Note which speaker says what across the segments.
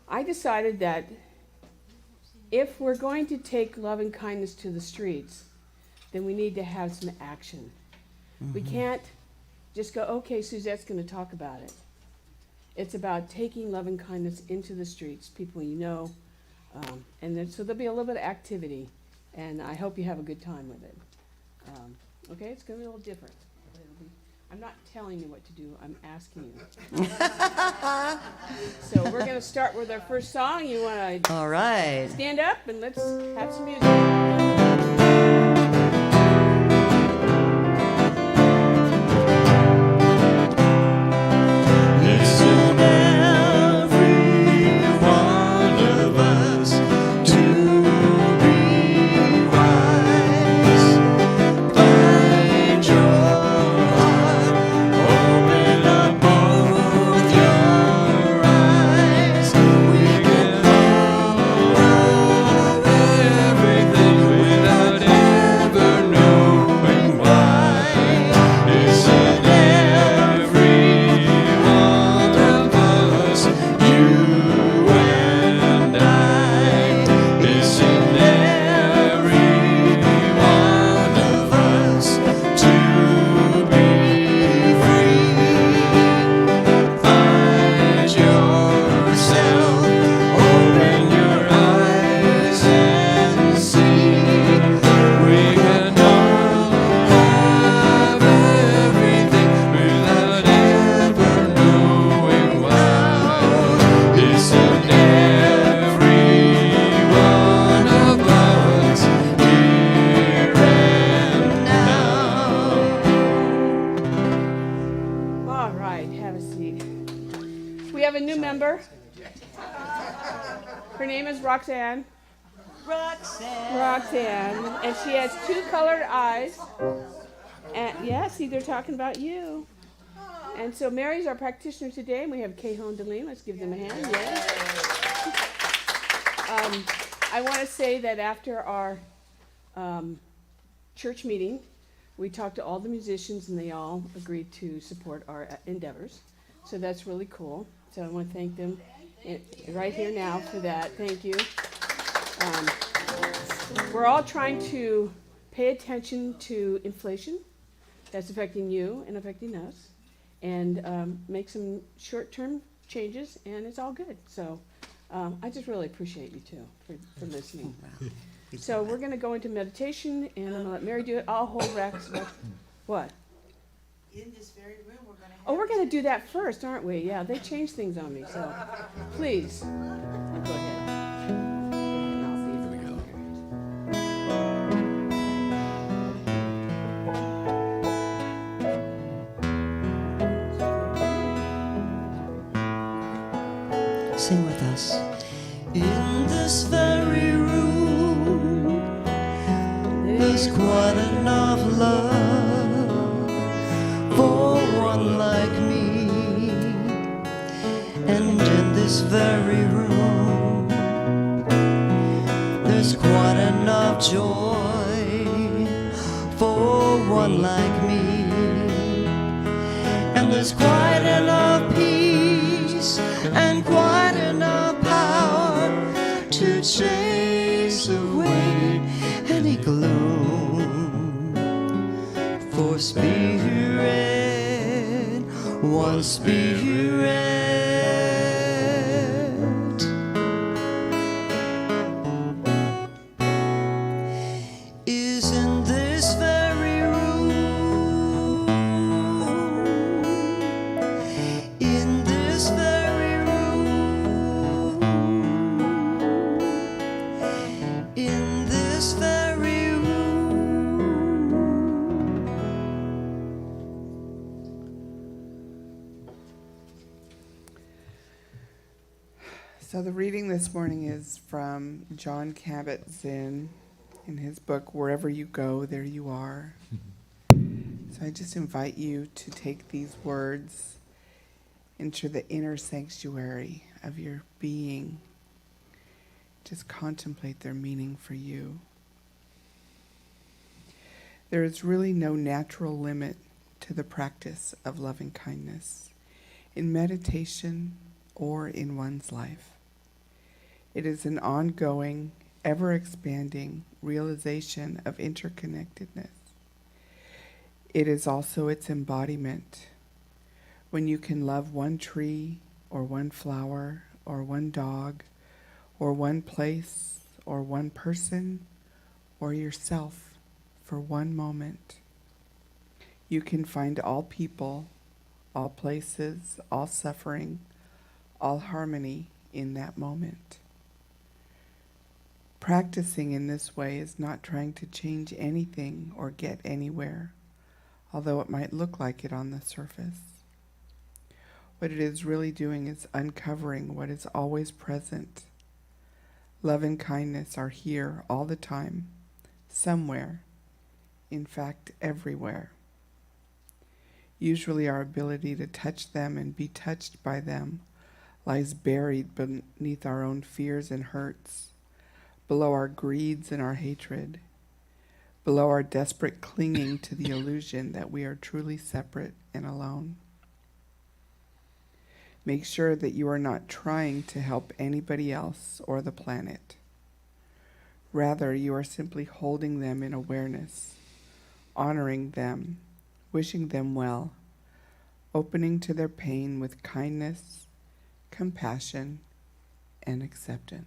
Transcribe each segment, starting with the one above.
Speaker 1: I decided that if we're going to take love and kindness to the streets, then we need to have some action. We can't just go, okay, Suzette's going to talk about it. It's about taking love and kindness into the streets, people you know, and then, so there'll be a little bit of activity, and I hope you have a good time with it. Okay, it's going to be a little different. I'm not telling you what to do, I'm asking you. So we're going to start with our first song. You want to
Speaker 2: All right.
Speaker 1: stand up and let's have some music. Her name is Roxanne. Roxanne. And she has two colored eyes. And yeah, see, they're talking about you. And so Mary's our practitioner today, and we have Cahill Delene. Let's give them a hand. Yeah. I want to say that after our church meeting, we talked to all the musicians, and they all agreed to support our endeavors. So that's really cool. So I want to thank them right here now for that. Thank you. We're all trying to pay attention to inflation that's affecting you and affecting us, and make some short-term changes, and it's all good. So I just really appreciate you too for listening. So we're going to go into meditation, and I'm going to let Mary do it. I'll hold Rex. What?
Speaker 3: In this very room, we're going to have...
Speaker 1: Oh, we're going to do that first, aren't we? Yeah, they changed things on me, so please, go ahead. And I'll be here.
Speaker 2: Sing with us. In this very room, there's quite enough love for one like me. And in this very room, there's quite enough joy for one like me. And there's quite enough peace and quite enough power to chase away any gloom. For spirit, one spirit, is in this very room. In this very room. In this very room.
Speaker 4: So the reading this morning is from John Kabat-Zinn in his book, Wherever You Go, There You Are. So I just invite you to take these words into the inner sanctuary of your being. Just contemplate their meaning for you. There is really no natural limit to the practice of loving kindness. in meditation, or in one's life. It is an ongoing, ever-expanding realization of interconnectedness. It is also its embodiment. When you can love one tree, or one flower, or one dog, or one place, or one person, or yourself for one moment, you can find all people, all places, all suffering, all harmony in that moment. Practicing in this way is not trying to change anything or get anywhere, although it might look like it on the surface. What it is really doing is uncovering what is always present. Love and kindness are here all the time, somewhere, in fact, everywhere. Usually our ability to touch them and be touched by them lies buried beneath our own fears and hurts, below our greeds and our hatred, below our desperate clinging to the illusion that we are truly separate and alone. Make sure that you are not trying to help anybody else or the planet. Rather, you are simply holding them in awareness, honoring them, wishing them well, opening to their pain with kindness, compassion, and acceptance.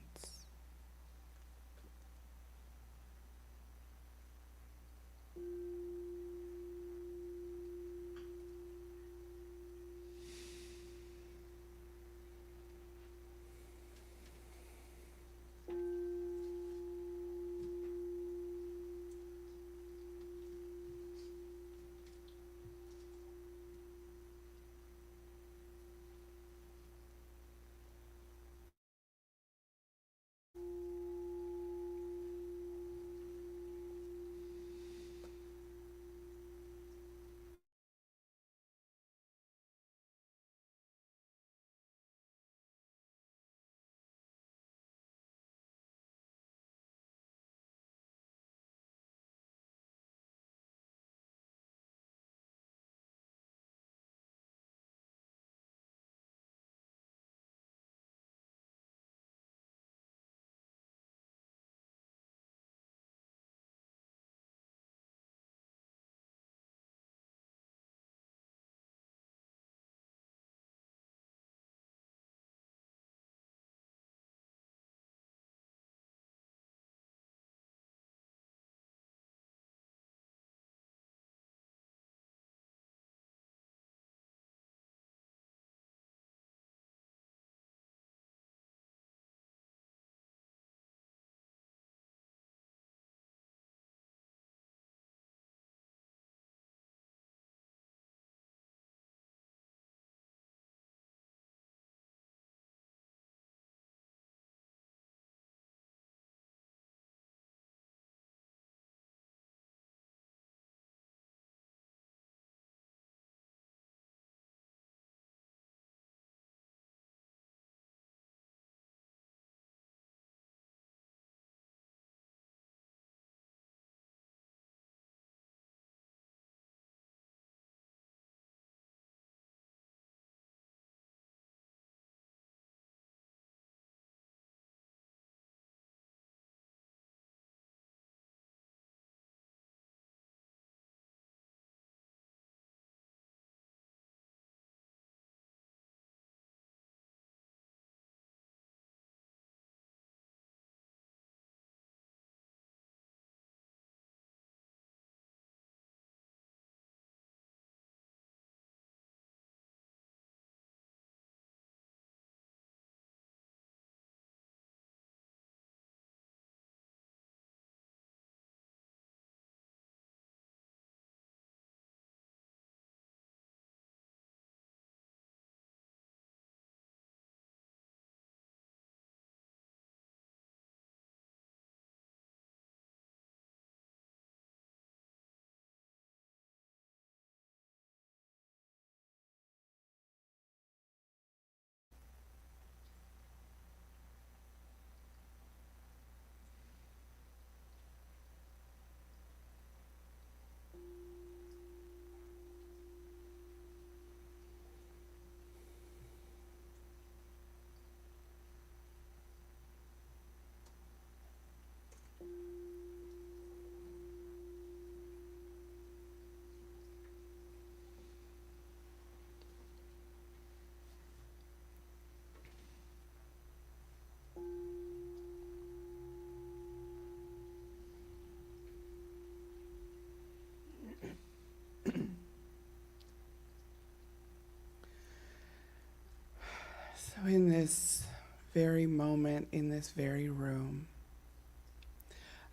Speaker 4: in this very moment, in this very room,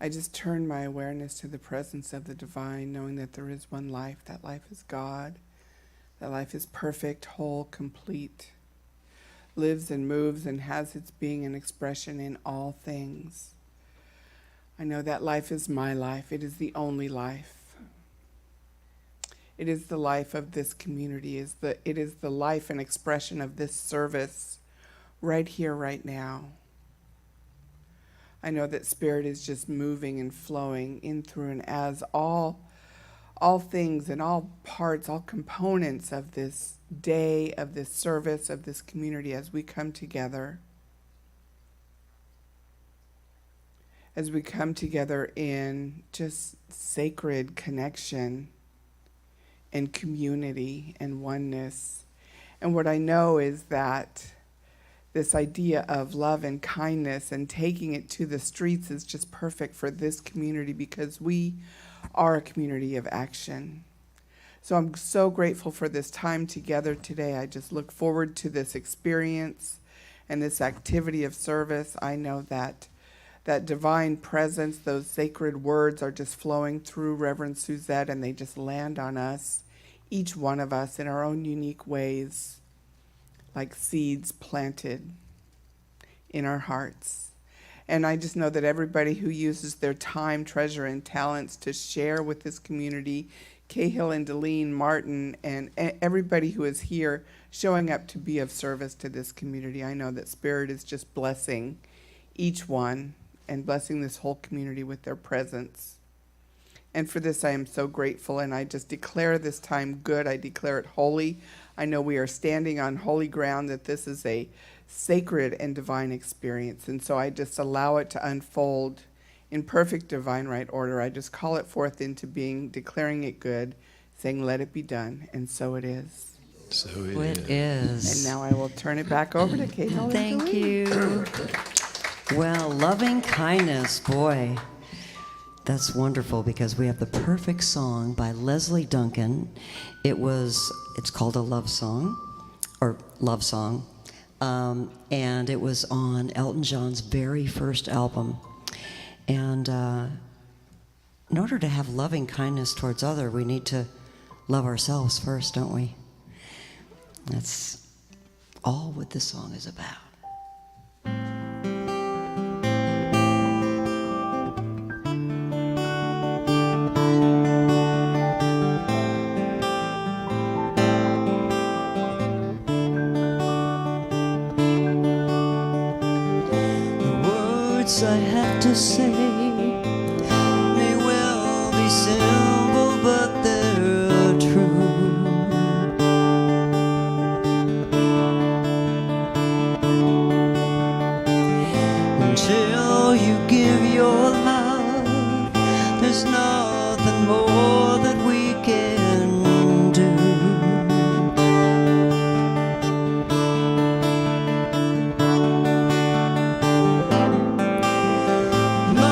Speaker 4: I just turn my awareness to the presence of the divine, knowing that there is one life. That life is God. That life is perfect, whole, complete, lives and moves and has its being and expression in all things. I know that life is my life. It is the only life. It is the life of this community. It is the life and expression of this service right here, right now. I know that Spirit is just moving and flowing in, through, and as all things and all parts, all components of this day, of this service, of this community as we come together. As we come together in just sacred connection and community and oneness. And what I know is that this idea of love and kindness and taking it to the streets is just perfect for this community because we are a community of action. So I'm so grateful for this time together today. I just look forward to this experience and this activity of service. I know that divine presence, those sacred words are just flowing through Reverend Suzette, and they just land on us, each one of us in our own unique ways, like seeds planted in our hearts. And I just know that everybody who uses their time, treasure, and talents to share with this community, Cahill and Delene, Martin, and everybody who is here showing up to be of service to this community, I know that Spirit is just blessing each one and blessing this whole community with their presence. And for this, I am so grateful, and I just declare this time good. I declare it holy. I know we are standing on holy ground, that this is a sacred and divine experience. And so I just allow it to unfold in perfect divine right order. I just call it forth into being, declaring it good, saying, let it be done. And so it is.
Speaker 2: So
Speaker 5: It is.
Speaker 4: And now I will turn it back over to Cahill.
Speaker 5: Thank you. Well, loving kindness, boy. That's wonderful because we have the perfect song by Leslie Duncan. It's called a love song, or love song. And it was on Elton John's very first album. And in order to have loving kindness towards other, we need to love ourselves first, don't we? That's all what this song is about.
Speaker 2: I have to say may well be simple, but they're true. Until you give your love, there's nothing more that we can do. My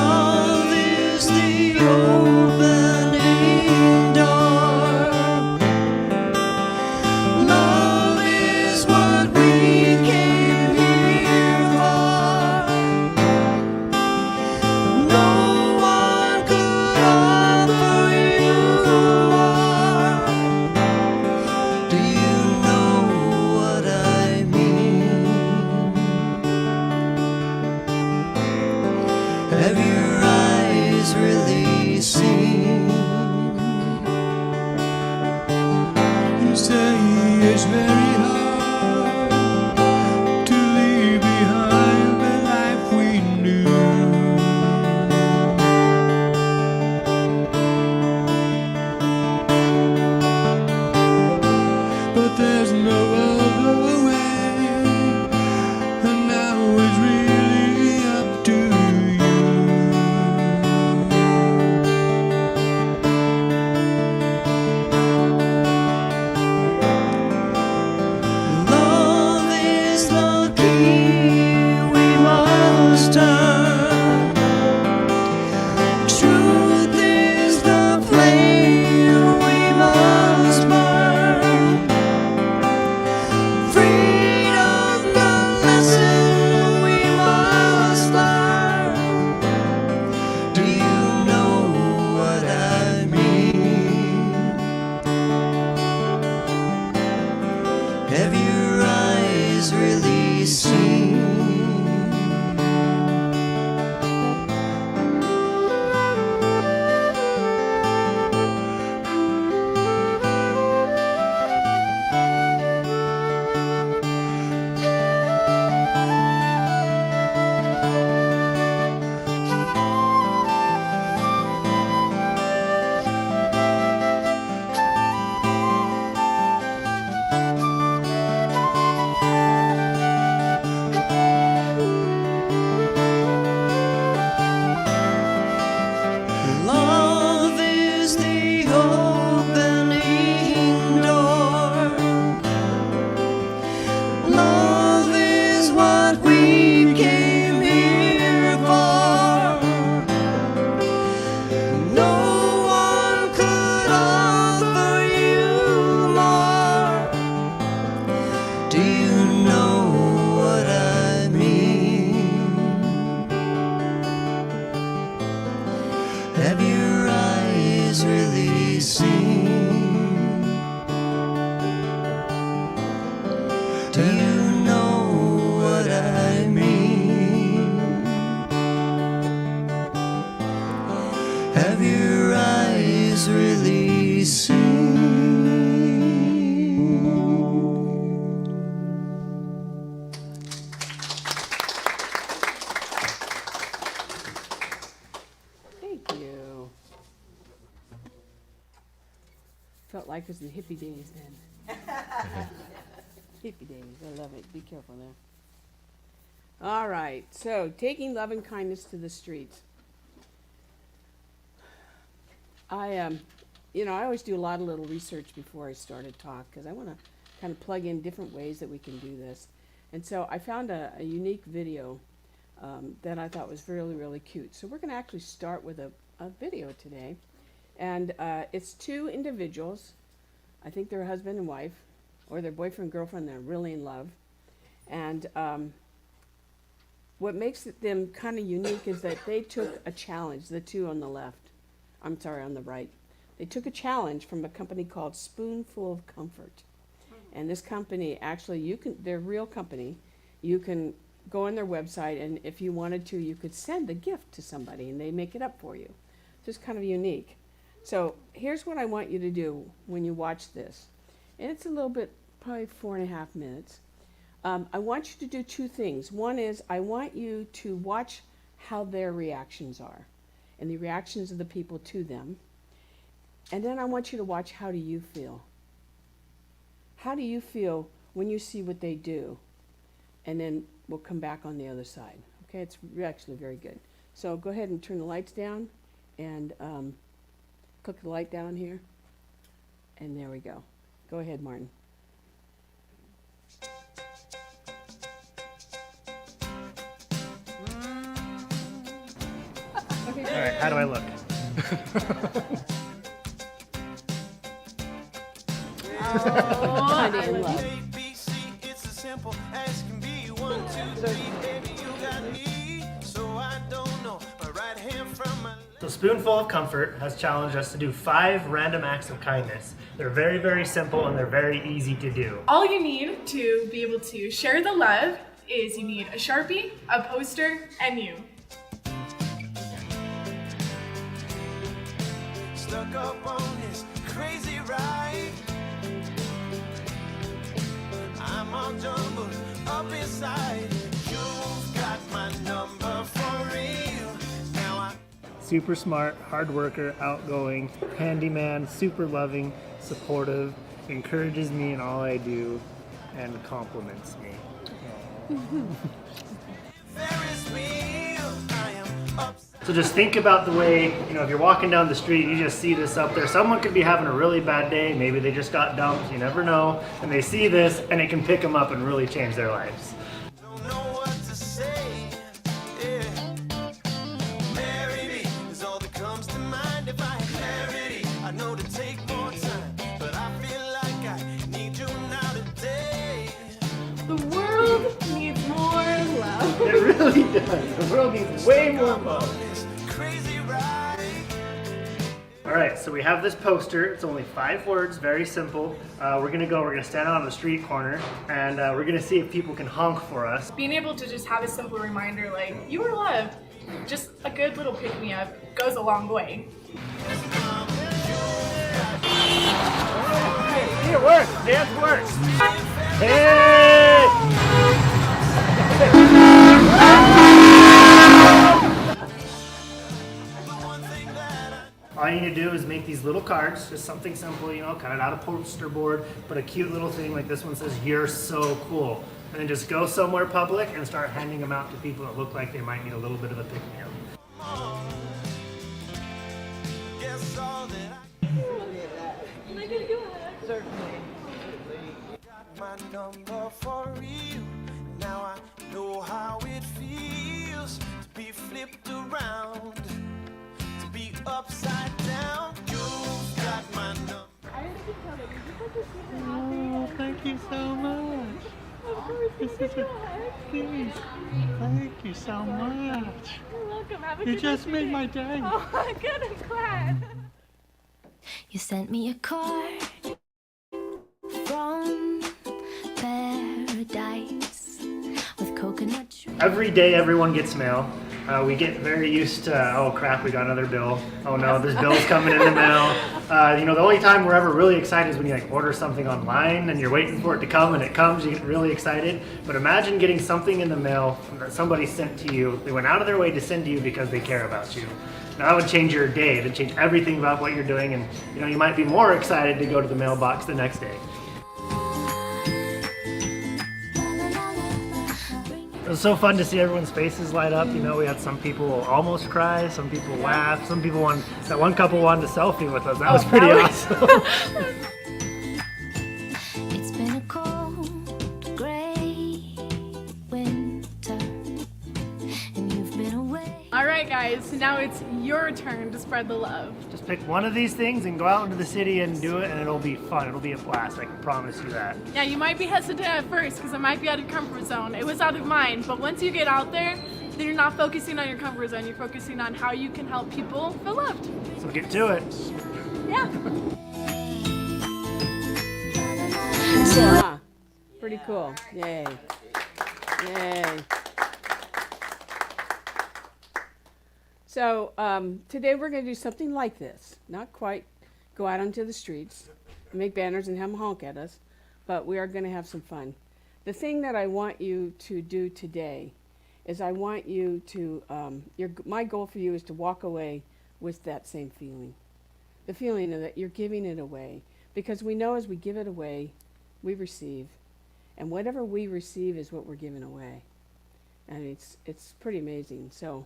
Speaker 2: eyes really seen? Do you know what I mean? Have your eyes really seen?
Speaker 1: Thank you. Felt like it was the hippie days then. Hippie days, I love it. Be careful now. All right, so taking love and kindness to the streets. I always do a lot of little research before I start a talk because I want to kind of plug in different ways that we can do this. And so I found a unique video that I thought was really, really cute. So we're going to actually start with a video today. And it's two individuals. I think they're a husband and wife, or their boyfriend, girlfriend, they're really in love. And what makes them kind of unique is that they took a challenge, the two on the on the right. They took a challenge from a company called Spoonful of Comfort. And this company, actually, they're a real company. You can go on their website, and if you wanted to, you could send a gift to somebody, and they make it up for you. Just kind of unique. So here's what I want you to do when you watch this. And it's a little bit, probably 4.5 minutes. I want you to do two things. One is I want you to watch how their reactions are and the reactions of the people to them. And then I want you to watch, how do you feel? How do you feel when you see what they do? And then we'll come back on the other side. Okay, it's actually very good. So go ahead and turn the lights down and click the light down here. And there we go. Go ahead, Martin.
Speaker 6: All right, how do I look?
Speaker 1: Honey in love.
Speaker 7: It's as simple as can be. 1, 2, 3, baby, you got me. So I don't know my right hand from my
Speaker 6: So Spoonful of Comfort has challenged us to do 5 random acts of kindness. They're very, very simple and they're very easy to do.
Speaker 8: All you need to be able to share the love is you need a Sharpie, a poster, and you.
Speaker 7: stuck up on this crazy ride. I'm all jumbled up inside. You've got my number for real. Now I
Speaker 6: Super smart, hard worker, outgoing, handyman, super loving, supportive, encourages me in all I do, and compliments me.
Speaker 7: Ferris wheel. I am upside.
Speaker 6: So just think about the way, if you're walking down the street, you just see this up there. Someone could be having a really bad day, maybe they just got dumped, you never know, and they see this and it can pick them up and really change their lives.
Speaker 7: Don't know what to say. Yeah. Marry me is all that comes to mind. If I had clarity, I know to take more time. But I feel like I need you now today.
Speaker 8: The world needs more love.
Speaker 6: It really does. The world needs way more love.
Speaker 7: This crazy ride.
Speaker 6: All right, so we have this poster. It's only 5 words, very simple. We're gonna stand out on the street corner and we're gonna see if people can honk for us.
Speaker 8: Being able to just have a simple reminder like, you are loved, just a good little pick-me-up goes a long way.
Speaker 6: Hey, it works, dance works. Hey! All you need to do is make these little cards, just something simple, cut it out of poster board, but a cute little thing like this one says, "You're so cool." And then just go somewhere public and start handing them out to people that look like they might need a little bit of a pick-me-up.
Speaker 7: Guess all that got my number for real. Now I know how it feels to be flipped around, to be upside down. You've got my number.
Speaker 9: Oh, thank you so much. This is a please. Thank you so much.
Speaker 8: You're welcome. Have a
Speaker 9: You
Speaker 8: good
Speaker 9: just
Speaker 8: rest of your
Speaker 9: made my
Speaker 8: day.
Speaker 9: day.
Speaker 8: Oh, good. I'm glad.
Speaker 10: You sent me a card from paradise with coconut sugar.
Speaker 6: Every day everyone gets mail. We get very used to, oh crap, we got another bill. Oh no, this bill's coming in the mail. The only time we're ever really excited is when you order something online and you're waiting for it to come and it comes, you get really excited. But imagine getting something in the mail that somebody sent to you. They went out of their way to send to you because they care about you. Now that would change your day. It'd change everything about what you're doing, and you might be more excited to go to the mailbox the next day. It was so fun to see everyone's faces light up. We had some people almost cry, some people laugh, some people that one couple wanted a selfie with us. That was pretty awesome.
Speaker 10: It's been a cold, gray winter, and you've been away.
Speaker 8: All right, guys, so now it's your turn to spread the love.
Speaker 6: Just pick one of these things and go out into the city and do it, and it'll be fun. It'll be a blast. I can promise you that.
Speaker 8: Yeah, you might be hesitant at first because it might be out of your comfort zone. It was out of mine, but once you get out there, then you're not focusing on your comfort zone. You're focusing on how you can help people feel loved.
Speaker 6: So get to it.
Speaker 8: Yeah.
Speaker 1: Ah, pretty cool. Yay. Yay. So today we're going to do something like this. Not quite go out onto the streets and make banners and have them honk at us, but we are going to have some fun. The thing that I want you to do today is I want you to, my goal for you is to walk away with that same feeling. The feeling of that you're giving it away. Because we know as we give it away, we receive. And whatever we receive is what we're giving away. And it's pretty amazing. So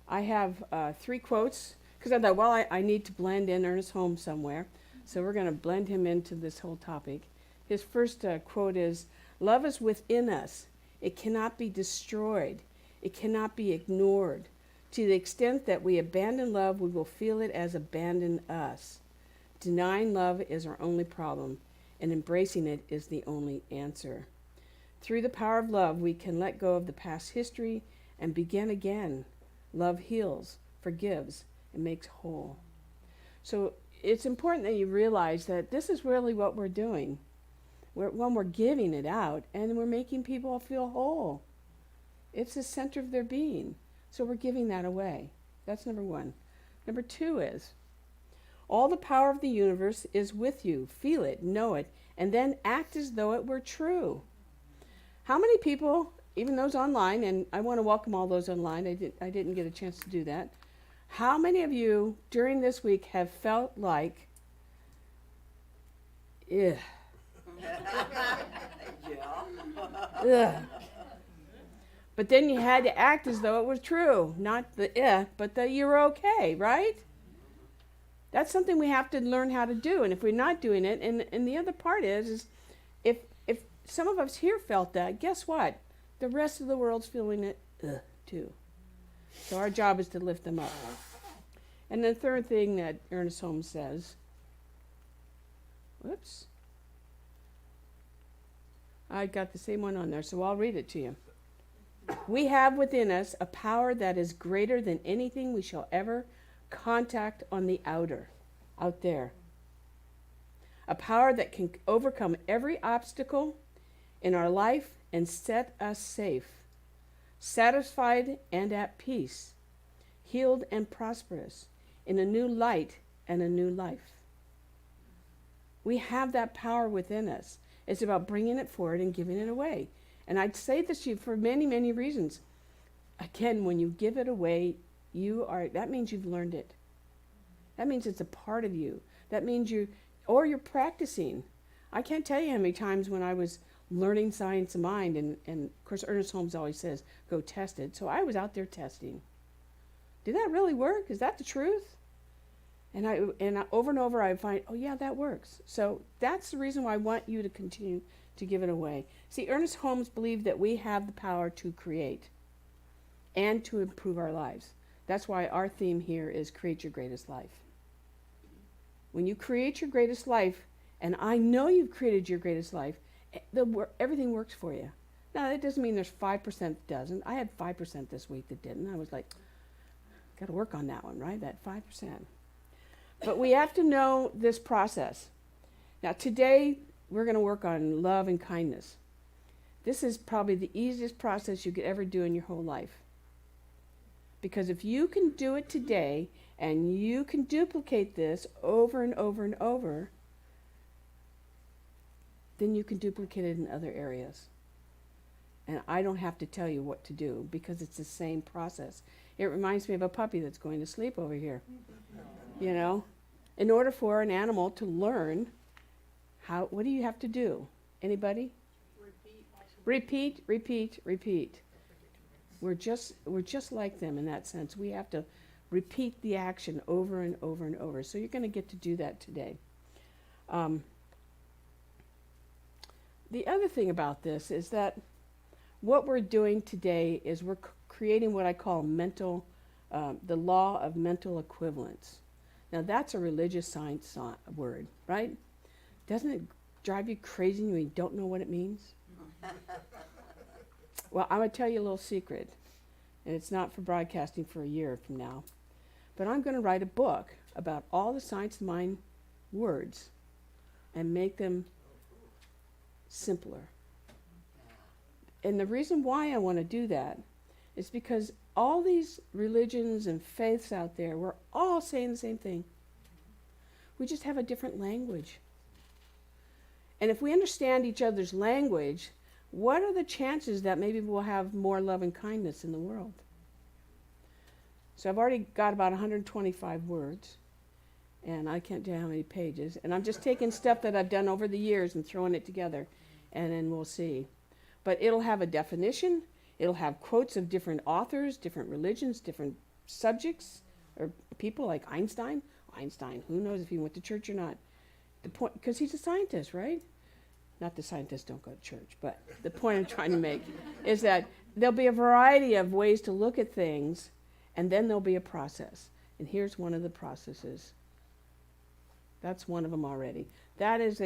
Speaker 1: I have 3 quotes, because I thought, well, I need to blend in Ernest Holmes somewhere. So we're going to blend him into this whole topic. His first quote is, "Love is within us. It cannot be destroyed. It cannot be ignored. To the extent that we abandon love, we will feel it as abandon us. Denying love is our only problem, and embracing it is the only answer. Through the power of love, we can let go of the past history and begin again. Love heals, forgives, and makes whole." So it's important that you realize that this is really what we're doing. When we're giving it out, and we're making people feel whole. It's the center of their being. So we're giving that away. That's number 1. Number 2 is, all the power of the universe is with you. Feel it, know it, and then act as though it were true. How many people, even those online, and I want to welcome all those online, I didn't get a chance to do that. How many of you during this week have felt like, ugh. Ugh. But then you had to act as though it was true. Not the but the you're okay, right? That's something we have to learn how to do. And if we're not doing it, and the other part is if some of us here felt that, guess what? The rest of the world's feeling it too. So our job is to lift them up. And the third thing that Ernest Holmes says, whoops. I got the same one on there, so I'll read it to you. "We have within us a power that is greater than anything we shall ever contact on the out there. A power that can overcome every obstacle in our life and set us safe, satisfied and at peace, healed and prosperous, in a new light and a new life." We have that power within us. It's about bringing it forward and giving it away. And I'd say this to you for many, many reasons. Again, when you give it away, that means you've learned it. That means it's a part of you. That means you're practicing. I can't tell you how many times when I was learning science of mind, and of course Ernest Holmes always says, go test it. So I was out there testing. Did that really work? Is that the truth? And over and over I find, oh yeah, that works. So that's the reason why I want you to continue to give it away. See, Ernest Holmes believed that we have the power to create and to improve our lives. That's why our theme here is create your greatest life. When you create your greatest life, and I know you've created your greatest life, everything works for you. Now, that doesn't mean there's 5% that doesn't. I had 5% this week that didn't. I was like, got to work on that one, right? That 5%. But we have to know this process. Now, today, we're going to work on love and kindness. This is probably the easiest process you could ever do in your whole life. Because if you can do it today, and you can duplicate this over and over and over, then you can duplicate it in other areas. And I don't have to tell you what to do, because it's the same process. It reminds me of a puppy that's going to sleep over here. You know, in order for an animal to learn, what do you have to do? Anybody? Repeat, repeat, repeat. We're just like them in that sense. We have to repeat the action over and over and over. So you're going to get to do that today. The other thing about this is that what we're doing today is we're creating what I call the law of mental equivalence. Now that's a religious science word, right? Doesn't it drive you crazy when you don't know what it means? Well, I'm going to tell you a little secret, and it's not for broadcasting for a year from now, but I'm going to write a book about all the science of mind words and make them simpler. And the reason why I want to do that is because all these religions and faiths out there, we're all saying the same thing. We just have a different language. And if we understand each other's language, what are the chances that maybe we'll have more love and kindness in the world? So I've already got about 125 words, and I can't tell you how many pages. And I'm just taking stuff that I've done over the years and throwing it together, and then we'll see. But it'll have a definition. It'll have quotes of different authors, different religions, different subjects, or people like Einstein. Einstein, who knows if he went to church or not? The point, because he's a scientist, right? Not the scientists don't go to church, but the point I'm trying to make is that there'll be a variety of ways to look at things, and then there'll be a process. And here's one of the processes. That's one of them already. That is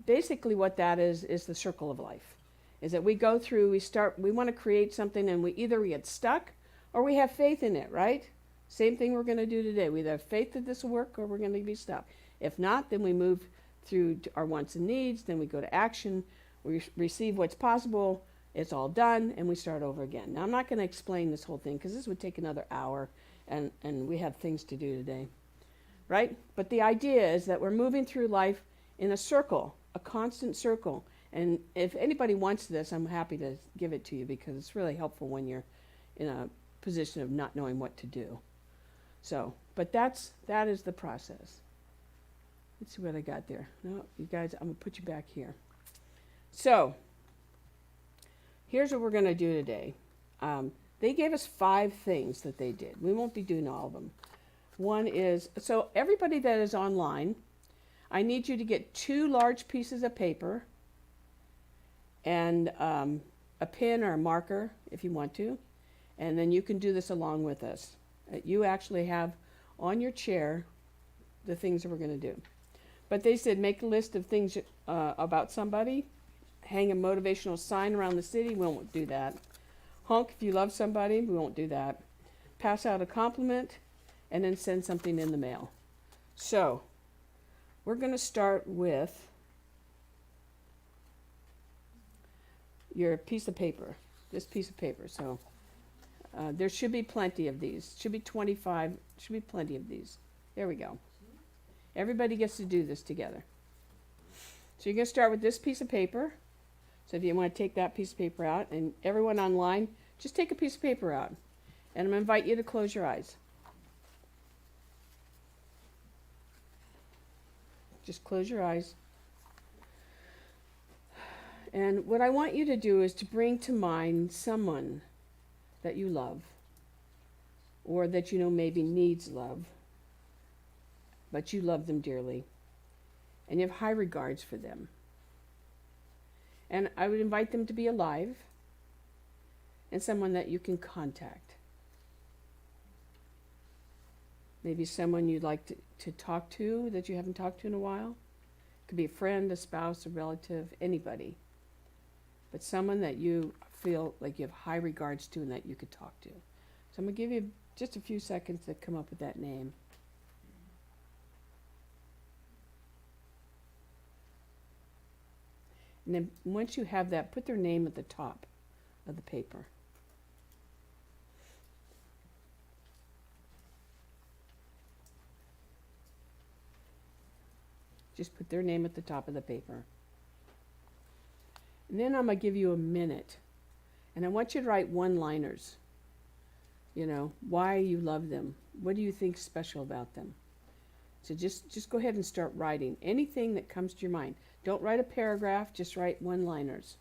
Speaker 1: basically what that is the circle of life. Is that we go through, we want to create something, and we either get stuck or we have faith in it, right? Same thing we're going to do today. We either have faith that this will work or we're going to be stuck. If not, then we move through to our wants and needs, then we go to action, we receive what's possible, it's all done, and we start over again. Now, I'm not going to explain this whole thing because this would take another hour, and we have things to do today, right? But the idea is that we're moving through life in a circle, a constant circle. And if anybody wants this, I'm happy to give it to you because it's really helpful when you're in a position of not knowing what to do. So, but that is the process. Let's see what I got there. No, you guys, I'm going to put you back here. So, here's what we're going to do today. They gave us 5 things that they did. We won't be doing all of them. One is, so everybody that is online, I need you to get 2 large pieces of paper and a pen or a marker if you want to. And then you can do this along with us. You actually have on your chair the things that we're going to do. But they said make a list of things about somebody, hang a motivational sign around the city. We won't do that. Honk if you love somebody. We won't do that. Pass out a compliment, and then send something in the mail. So we're going to start with your piece of paper, this piece of paper. So there should be plenty of these. Should be 25, should be plenty of these. There we go. Everybody gets to do this together. So you're going to start with this piece of paper. So if you want to take that piece of paper out, and everyone online, just take a piece of paper out. And I'm going to invite you to close your eyes. Just close your eyes. And what I want you to do is to bring to mind someone that you love, or that you know maybe needs love, but you love them dearly, and you have high regards for them. And I would invite them to be alive, and someone that you can contact. Maybe someone you'd like to talk to that you haven't talked to in a while. It could be a friend, a spouse, a relative, anybody. But someone that you feel like you have high regards to and that you could talk to. So I'm going to give you just a few seconds to come up with that name. And then once you have that, put their name at the top of the paper. Just put their name at the top of the paper. And then I'm going to give you a minute. And I want you to write one-liners. You know, why you love them. What do you think's special about them? So just go ahead and start writing. Anything that comes to your mind. Don't write a paragraph, just write one-liners.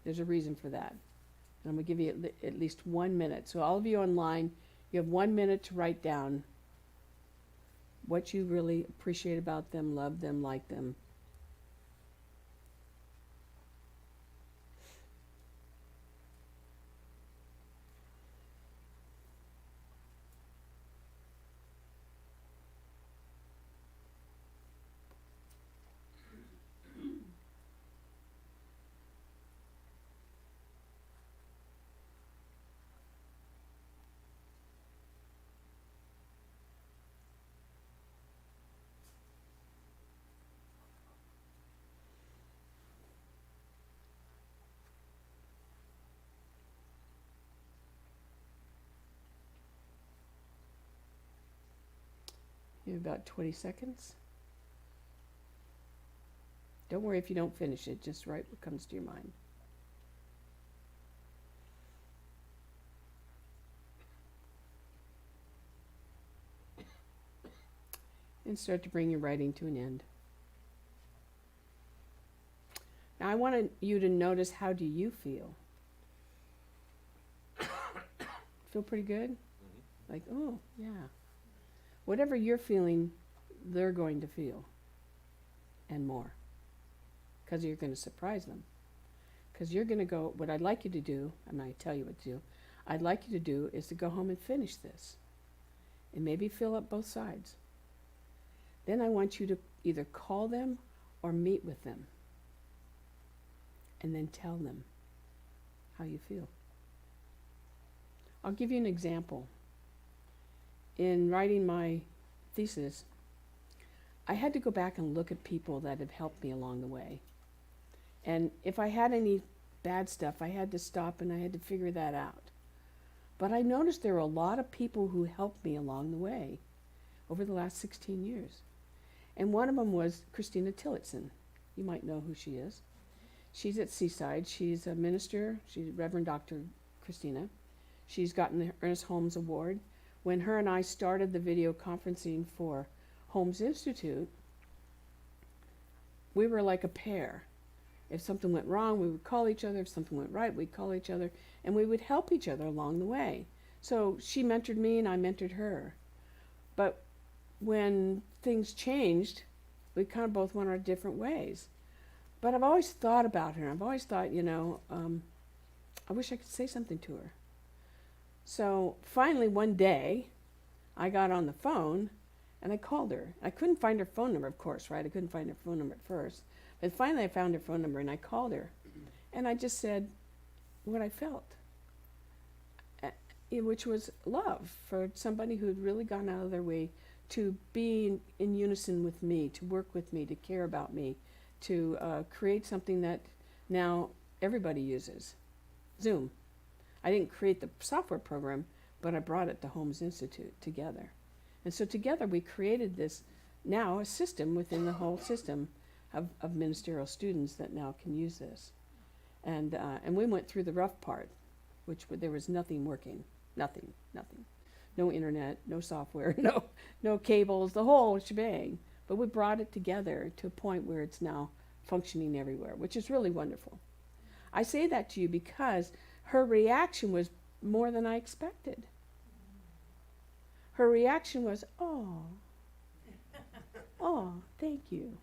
Speaker 1: There's a reason for that. And I'm going to give you at least 1 minute. So all of you online, you have 1 minute to write down what you really appreciate about them, love them, like them. You have about 20 seconds. Don't worry if you don't finish it, just write what comes to your mind. And start to bring your writing to an end. Now I want you to notice, how do you feel? Feel pretty good? Mm-hmm. Like, oh, yeah. Whatever you're feeling, they're going to feel. And more. Because you're going to surprise them. Because you're going to go, what I'd like you to do, and I tell you what to do, I'd like you to do is to go home and finish this. And maybe fill up both sides. Then I want you to either call them or meet with them. And then tell them how you feel. I'll give you an example. In writing my thesis, I had to go back and look at people that have helped me along the way. And if I had any bad stuff, I had to stop and I had to figure that out. But I noticed there were a lot of people who helped me along the way over the last 16 years. And one of them was Christina Tillotson. You might know who she is. She's at Seaside. She's a minister. She's Reverend Dr. Christina. She's gotten the Ernest Holmes Award. When her and I started the video conferencing for Holmes Institute, we were like a pair. If something went wrong, we would call each other. If something went right, we'd call each other. And we would help each other along the way. So she mentored me and I mentored her. But when things changed, we kind of both went our different ways. But I've always thought about her. I've always thought, you know, I wish I could say something to her. So finally one day, I got on the phone and I called her. I couldn't find her phone number, of course, right? I couldn't find her phone number at first. But finally I found her phone number and I called her. And I just said what I felt, which was love for somebody who had really gone out of their way to be in unison with me, to work with me, to care about me, to create something that now everybody uses, Zoom. I didn't create the software program, but I brought it to Holmes Institute together. And so together we created this, now a system within the whole system of ministerial students that now can use this. And we went through the rough part, which there was nothing working, nothing. No internet, no software, no cables, the whole shebang. But we brought it together to a point where it's now functioning everywhere, which is really wonderful. I say that to you because her reaction was more than I expected. Her reaction was, oh, thank you.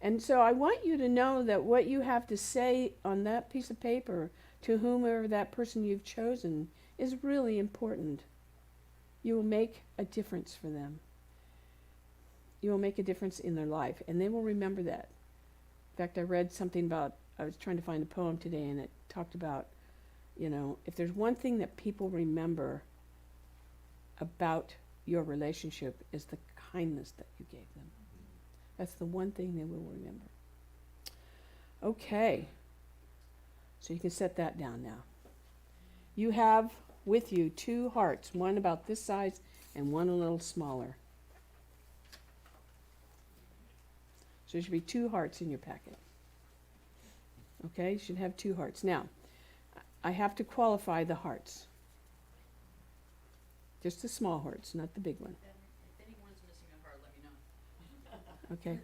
Speaker 1: And so I want you to know that what you have to say on that piece of paper to whomever that person you've chosen is really important. You will make a difference for them. You will make a difference in their life, and they will remember that. In fact, I read something about, I was trying to find a poem today, and it talked about, you know, if there's one thing that people remember about your relationship is the kindness that you gave them. That's the one thing they will remember. Okay. So you can set that down now. You have with you 2 hearts, one about this size and one a little smaller. So there should be 2 hearts in your packet. Okay, you should have 2 hearts. Now, I have to qualify the hearts. Just the small hearts, not the big one.
Speaker 11: If anyone's missing a heart, let me know.
Speaker 1: Okay.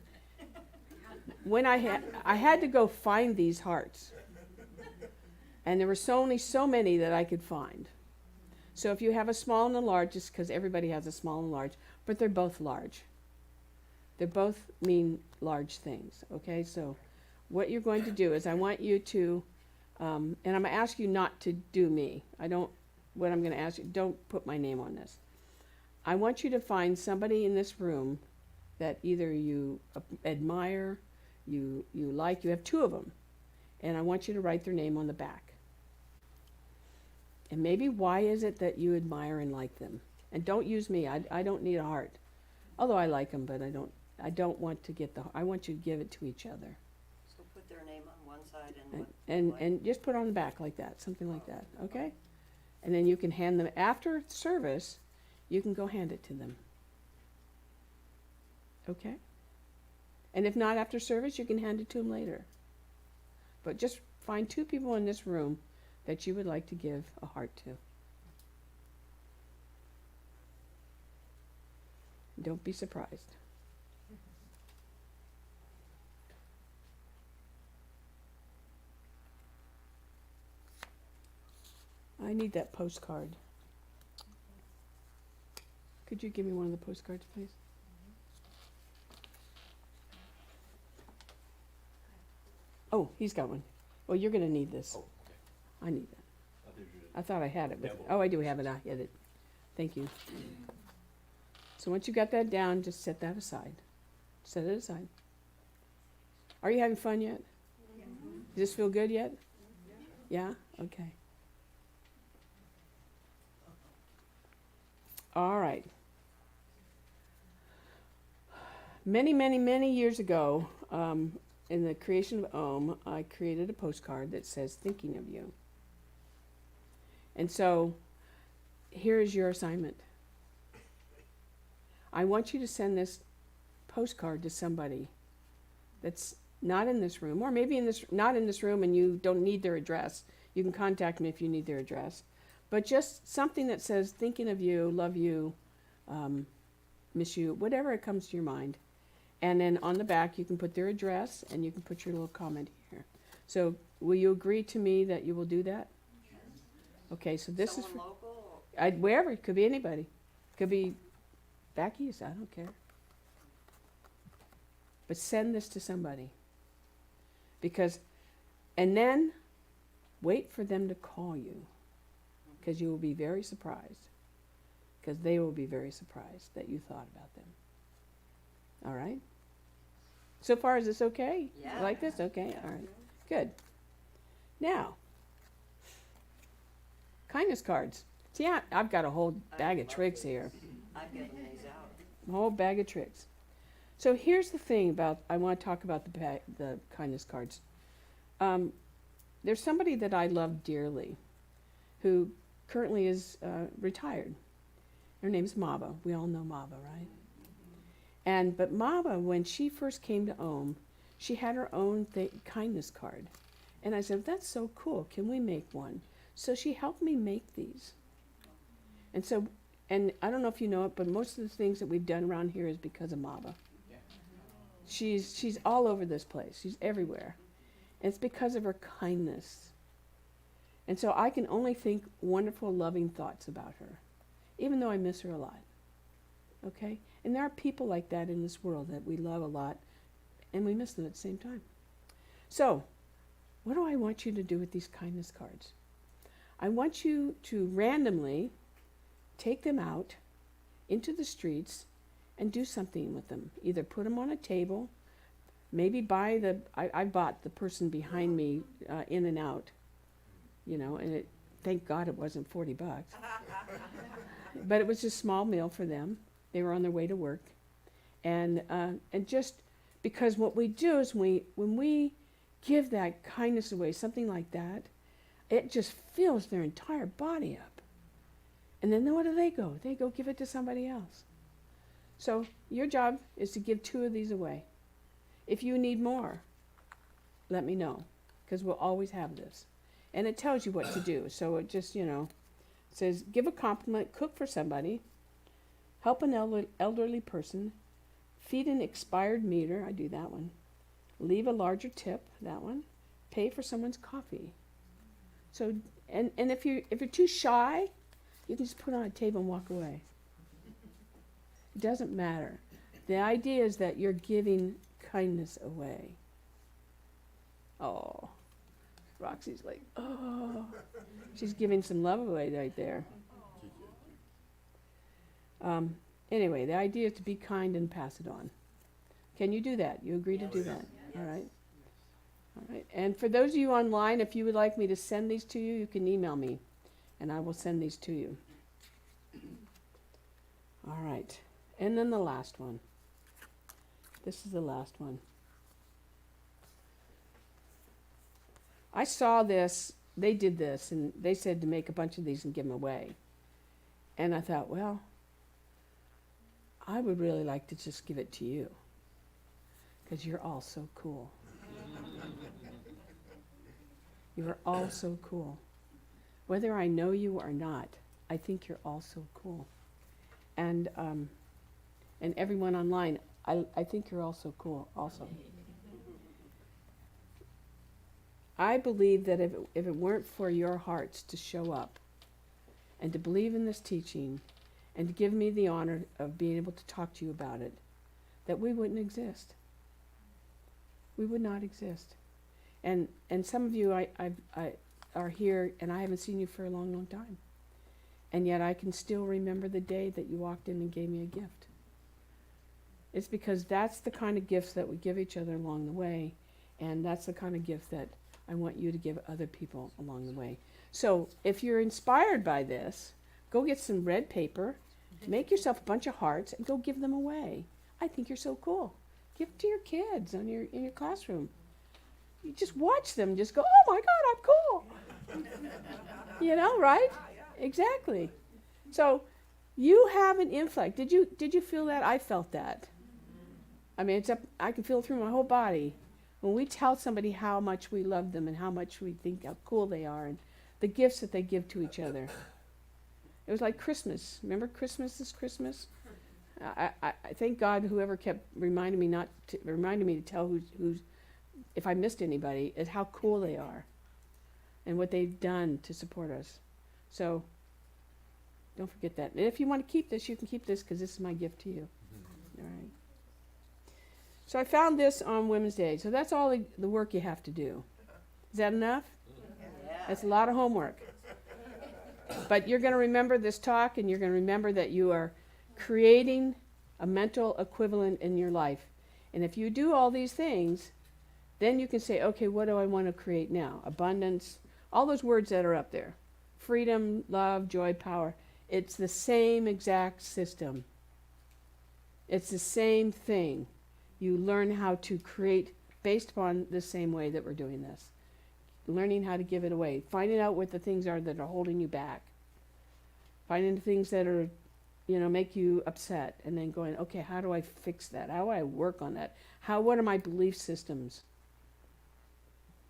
Speaker 1: When I had to go find these hearts, and there were only so many that I could find. So if you have a small and a large, just because everybody has a small and large, but they're both large. They both mean large things. Okay, so what you're going to do is I want you to, and I'm going to ask you not to do me. What I'm going to ask you, don't put my name on this. I want you to find somebody in this room that either you admire, you like. You have 2 of them, and I want you to write their name on the back. And maybe why is it that you admire and like them? And don't use me. I don't need a heart, although I like them, but I don't want to get I want you to give it to each other.
Speaker 5: So put their name on one side
Speaker 1: And just put it on the back like that, something like that, okay? And then you can hand them after service. You can go hand it to them. Okay? And if not after service, you can hand it to them later. But just find 2 people in this room that you would like to give a heart to. Don't be surprised. I need that postcard. Could you give me one of the postcards, please? Oh, he's got one. Well, you're going to need this. I need that. I thought I had it. Oh, I do have it. I had it. Thank you. So once you got that down, just set that aside. Set it aside. Are you having fun yet? Does this feel good yet? Yeah? Okay. All right. Many, many, many years ago, in the creation of Ohm, I created a postcard that says, "Thinking of you." And so, here is your assignment. I want you to send this postcard to somebody that's not in this room, or maybe not in this room and you don't need their address. You can contact me if you need their address. But just something that says, "Thinking of you, love you, miss you," whatever it comes to your mind. And then on the back, you can put their address and you can put your little comment here. So will you agree to me that you will do that? Okay, so this is for,
Speaker 5: local?
Speaker 1: wherever. It could be anybody. Could be back east. I don't care. But send this to somebody. And then wait for them to call you. Because you will be very surprised. Because they will be very surprised that you thought about them. All right? So far, is this okay?
Speaker 5: Yeah.
Speaker 1: You like this? Okay, all right. Good. Now, kindness cards. See, I've got a whole bag of tricks here.
Speaker 5: I've given these out.
Speaker 1: A whole bag of tricks. So here's the thing about, I want to talk about the kindness cards. There's somebody that I love dearly who currently is retired. Her name's Mava. We all know Mava, right? But Mava, when she first came to Ohm, she had her own kindness card. And I said, "That's so cool. Can we make one?" So she helped me make these. And I don't know if you know it, but most of the things that we've done around here is because of Mava. She's all over this place. She's everywhere. And it's because of her kindness. And so I can only think wonderful, loving thoughts about her, even though I miss her a lot. Okay? And there are people like that in this world that we love a lot, and we miss them at the same time. So, what do I want you to do with these kindness cards? I want you to randomly take them out into the streets and do something with them. Either put them on a table, maybe I bought the person behind me In and Out, and thank God it wasn't $40. But it was a small meal for them. They were on their way to work. And just because what we do is when we give that kindness away, something like that, it just fills their entire body up. And then what do? They go give it to somebody else. So your job is to give 2 of these away. If you need more, let me know, because we'll always have this. And it tells you what to do. So it just, says give a compliment, cook for somebody, help an elderly person, feed an expired meter, I do that one, leave a larger tip, that one, pay for someone's coffee. So, and if you're too shy, you can just put it on a table and walk away. It doesn't matter. The idea is that you're giving kindness away. Oh, Roxy's like, oh. She's giving some love away right there. Anyway, the idea is to be kind and pass it on. Can you do that? You agree to do that? All right. All right. And for those of you online, if you would like me to send these to you, you can email me, and I will send these to you. All right. And then the last one. This is the last one. I saw this, they did this, and they said to make a bunch of these and give them away. And I thought, well, I would really like to just give it to you, because you're all so cool. You are all so cool. Whether I know you or not, I think you're all so cool. And everyone online, I think you're all so cool also. I believe that if it weren't for your hearts to show up and to believe in this teaching and to give me the honor of being able to talk to you about it, that we wouldn't exist. We would not exist. And some of you I are here, and I haven't seen you for a long, long time. And yet I can still remember the day that you walked in and gave me a gift. It's because that's the kind of gifts that we give each other along the way, and that's the kind of gift that I want you to give other people along the way. So if you're inspired by this, go get some red paper, make yourself a bunch of hearts, and go give them away. I think you're so cool. Give it to your kids in your classroom. You just watch them, just go, oh my God, I'm cool. Right? Exactly. So you have an influx. Did you feel that? I felt that. I mean, I can feel it through my whole body. When we tell somebody how much we love them and how much we think how cool they are and the gifts that they give to each other. It was like Christmas. Remember Christmas is Christmas? I thank God whoever kept reminding me to tell who's if I missed anybody, is how cool they are and what they've done to support us. So don't forget that. And if you want to keep this, you can keep this, because this is my gift to you. All right. So I found this on Women's Day. So that's all the work you have to do. Is that enough? That's a lot of homework. But you're going to remember this talk, and you're going to remember that you are creating a mental equivalent in your life. And if you do all these things, then you can say, okay, what do I want to create now? Abundance, all those words that are up there. Freedom, love, joy, power. It's the same exact system. It's the same thing. You learn how to create based upon the same way that we're doing this. Learning how to give it away. Finding out what the things are that are holding you back. Finding the things that are, make you upset. And then going, okay, how do I fix that? How do I work on that? What are my belief systems?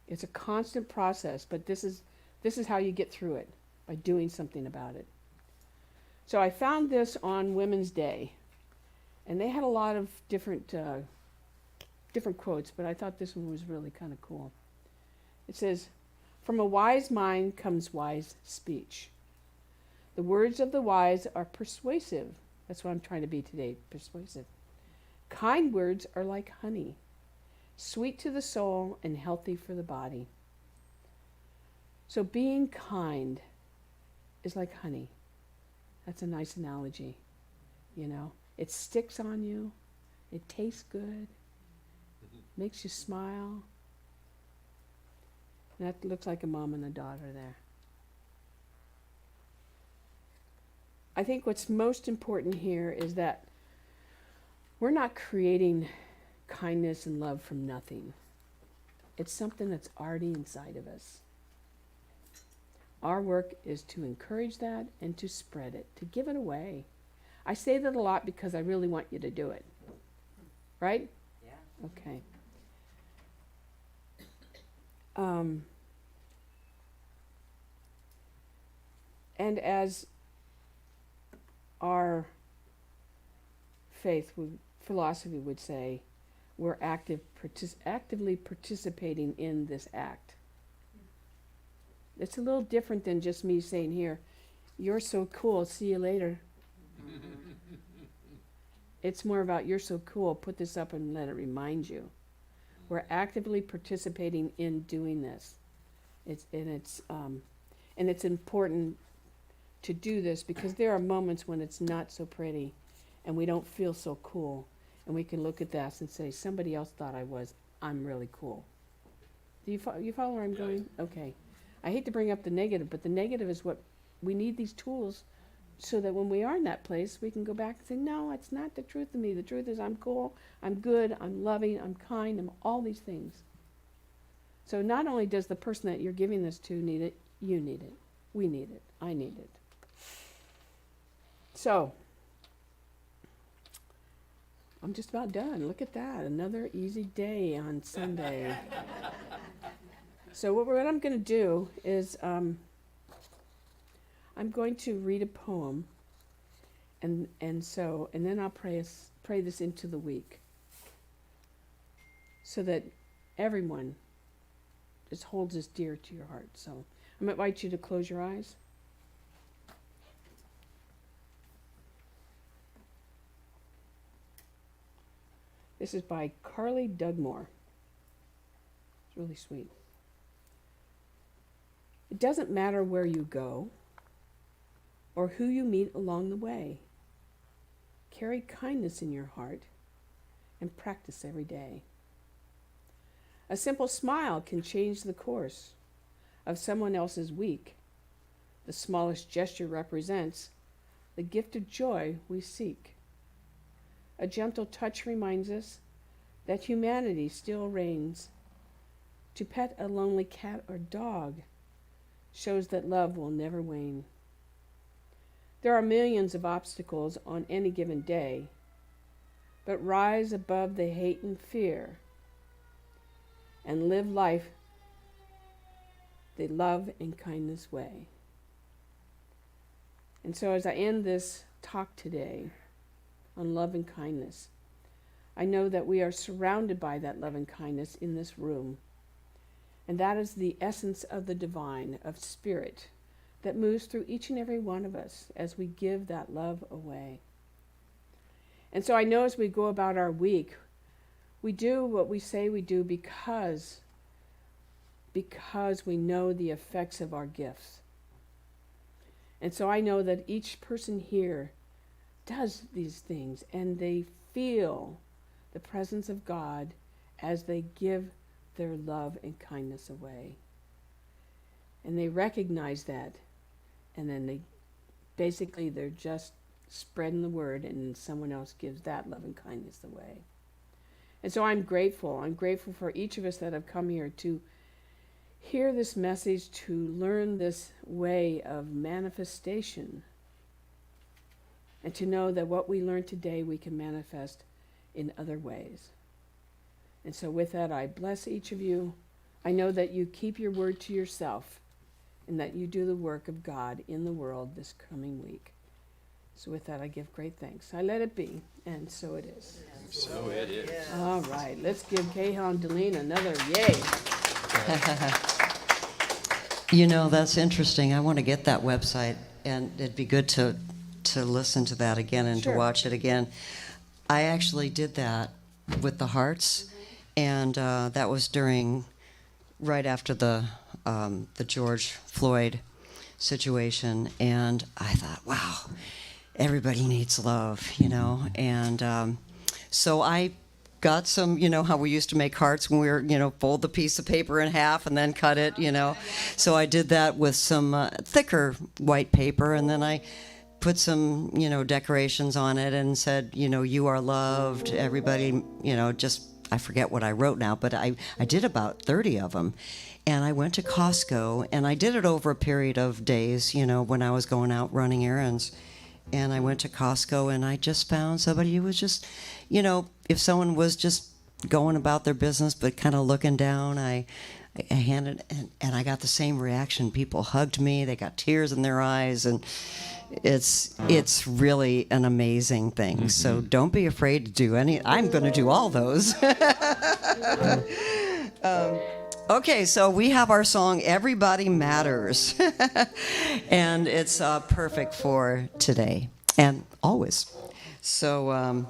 Speaker 1: It's a constant process, but this is how you get through it, by doing something about it. So I found this on Women's Day, and they had a lot of different quotes, but I thought this one was really kind of cool. It says, "From a wise mind comes wise speech. The words of the wise are persuasive." That's what I'm trying to be today, persuasive. "Kind words are like honey, sweet to the soul and healthy for the body." So being kind is like honey. That's a nice analogy, It sticks on you. It tastes good. Makes you smile. And that looks like a mom and a daughter there. I think what's most important here is that we're not creating kindness and love from nothing. It's something that's already inside of us. Our work is to encourage that and to spread it, to give it away. I say that a lot because I really want you to do it. Right? Yeah. Okay. And as our philosophy would say, we're actively participating in this act. It's a little different than just me saying here, you're so cool, see you later. It's more about you're so cool, put this up and let it remind you. We're actively participating in doing this. It's important to do this because there are moments when it's not so pretty and we don't feel so cool. And we can look at that and say, somebody else thought I'm really cool. Do you follow where I'm going? Okay. I hate to bring up the negative, but the negative is what we need these tools so that when we are in that place, we can go back and say, no, it's not the truth of me. The truth is I'm cool, I'm good, I'm loving, I'm kind, I'm all these things. So not only does the person that you're giving this to need it, you need it. We need it. I need it. So, I'm just about done. Look at that. Another easy day on Sunday. So what I'm going to do is I'm going to read a poem, and then I'll pray this into the week, so that everyone just holds this dear to your heart. So I'm going to invite you to close your eyes. This is by Carly Dugmore. It's really sweet. It doesn't matter where you go or who you meet along the way. Carry kindness in your heart and practice every day. A simple smile can change the course of someone else's week. The smallest gesture represents the gift of joy we seek. A gentle touch reminds us that humanity still reigns. To pet a lonely cat or dog shows that love will never wane. There are millions of obstacles on any given day, but rise above the hate and fear and live life the love and kindness way. And so as I end this talk today on love and kindness, I know that we are surrounded by that love and kindness in this room. And that is the essence of the divine, of spirit, that moves through each and every one of us as we give that love away. And so I know as we go about our week, we do what we say we do because we know the effects of our gifts. And so I know that each person here does these things, and they feel the presence of God as they give their love and kindness away. And they recognize that, and then they're just spreading the word, and someone else gives that love and kindness away. And so I'm grateful. I'm grateful for each of us that have come here to hear this message, to learn this way of manifestation, and to know that what we learned today we can manifest in other ways. And so with that, I bless each of you. I know that you keep your word to yourself and that you do the work of God in the world this coming week. So with that, I give great thanks. I let it be, and so it is.
Speaker 12: So it is.
Speaker 1: All right, let's give Cahill Delene another yay.
Speaker 5: You know, that's interesting. I want to get that website, and it'd be good to listen to that again and
Speaker 1: Sure.
Speaker 5: to watch it again. I actually did that with the Hearts, and that was right after the George Floyd situation, and I thought, wow, everybody needs love, and so I got some, how we used to make hearts when we were, fold the piece of paper in half and then cut it, So I did that with some thicker white paper, and then I put some, decorations on it and said, you are loved, everybody, just I forget what I wrote now, but I did about 30 of them. And I went to Costco, and I did it over a period of days, you know, when I was going out running errands. And I went to Costco, and I just found somebody who was just, you know, if someone was just going about their business but kind of looking down, I handed, and I got the same reaction. People hugged me, they got tears in their eyes, and it's really an amazing thing. So don't be afraid to do any. I'm going to do all those. Okay, so we have our song "Everybody Matters," and it's perfect for today and always. So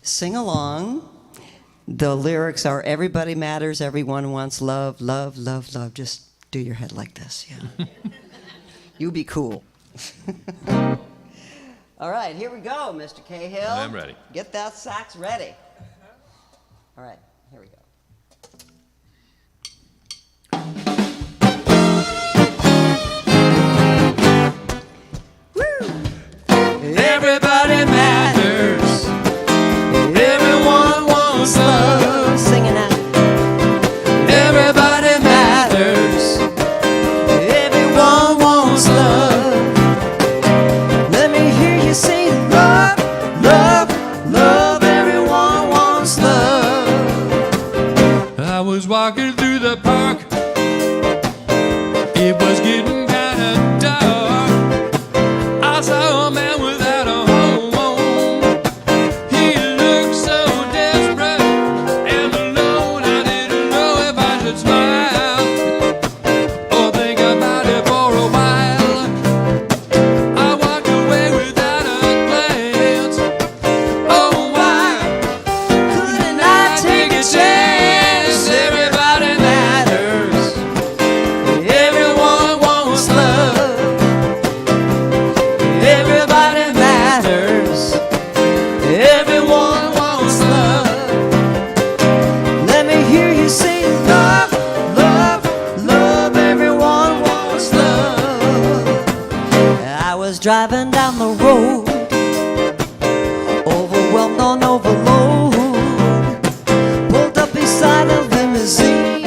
Speaker 5: sing along. The lyrics are "Everybody matters, everyone wants love, love, love, love." Just do your head like this, yeah. You be cool. All right, here we go, Mr. Cahill.
Speaker 12: I'm ready.
Speaker 5: Get that sax ready. All right, here we go.
Speaker 2: Everybody matters. Everyone wants love.
Speaker 5: Singing out.
Speaker 2: Everybody matters. Everyone wants love. Let me hear you say love, love, love. Everyone wants love. I was walking through the park. It was getting kinda dark. I saw a man without a home. He looked so desperate and alone. I didn't know if I should smile or think about it for a while. I walked away without a glance. Oh, why couldn't I take a chance? Everybody matters. Everyone wants love. Everybody matters. Everyone wants love. Let me hear you say love, love, love. Everyone wants love. I was driving down the road, overwhelmed on overload. Pulled up beside a limousine.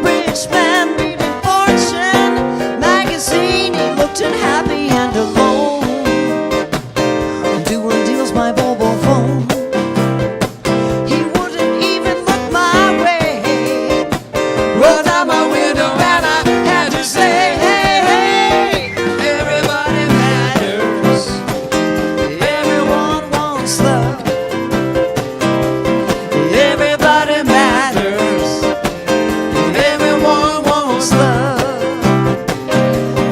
Speaker 2: Rich man reading Fortune magazine. He looked unhappy and alone, doing deals by mobile phone. He wouldn't even look my way. Rolled down my window and I had to say, hey, hey. Everybody matters. Everyone wants love. Everybody matters. Everyone wants love.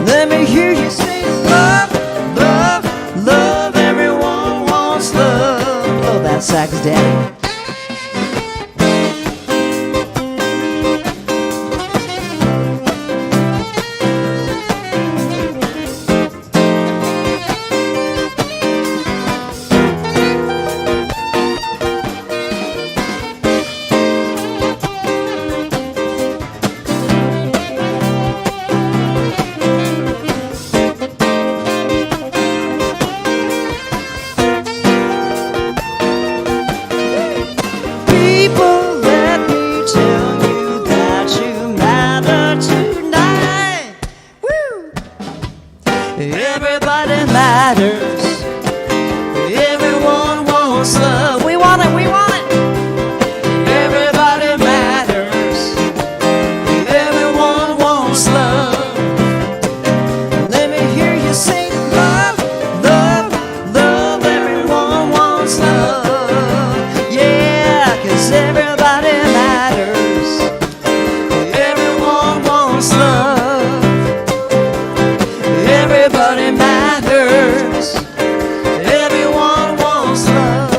Speaker 2: Let me hear you say love, love, love. Everyone wants love. Blow that sax, Daddy. People, let me tell you that you matter tonight. Woo! Everybody matters. Everyone wants love. We want it, we want it. Everybody matters. Everyone wants love. Let me hear you say love, love, love. Everyone wants love. Yeah, 'cause everybody matters. Everyone wants love. Everybody matters. Everyone wants love.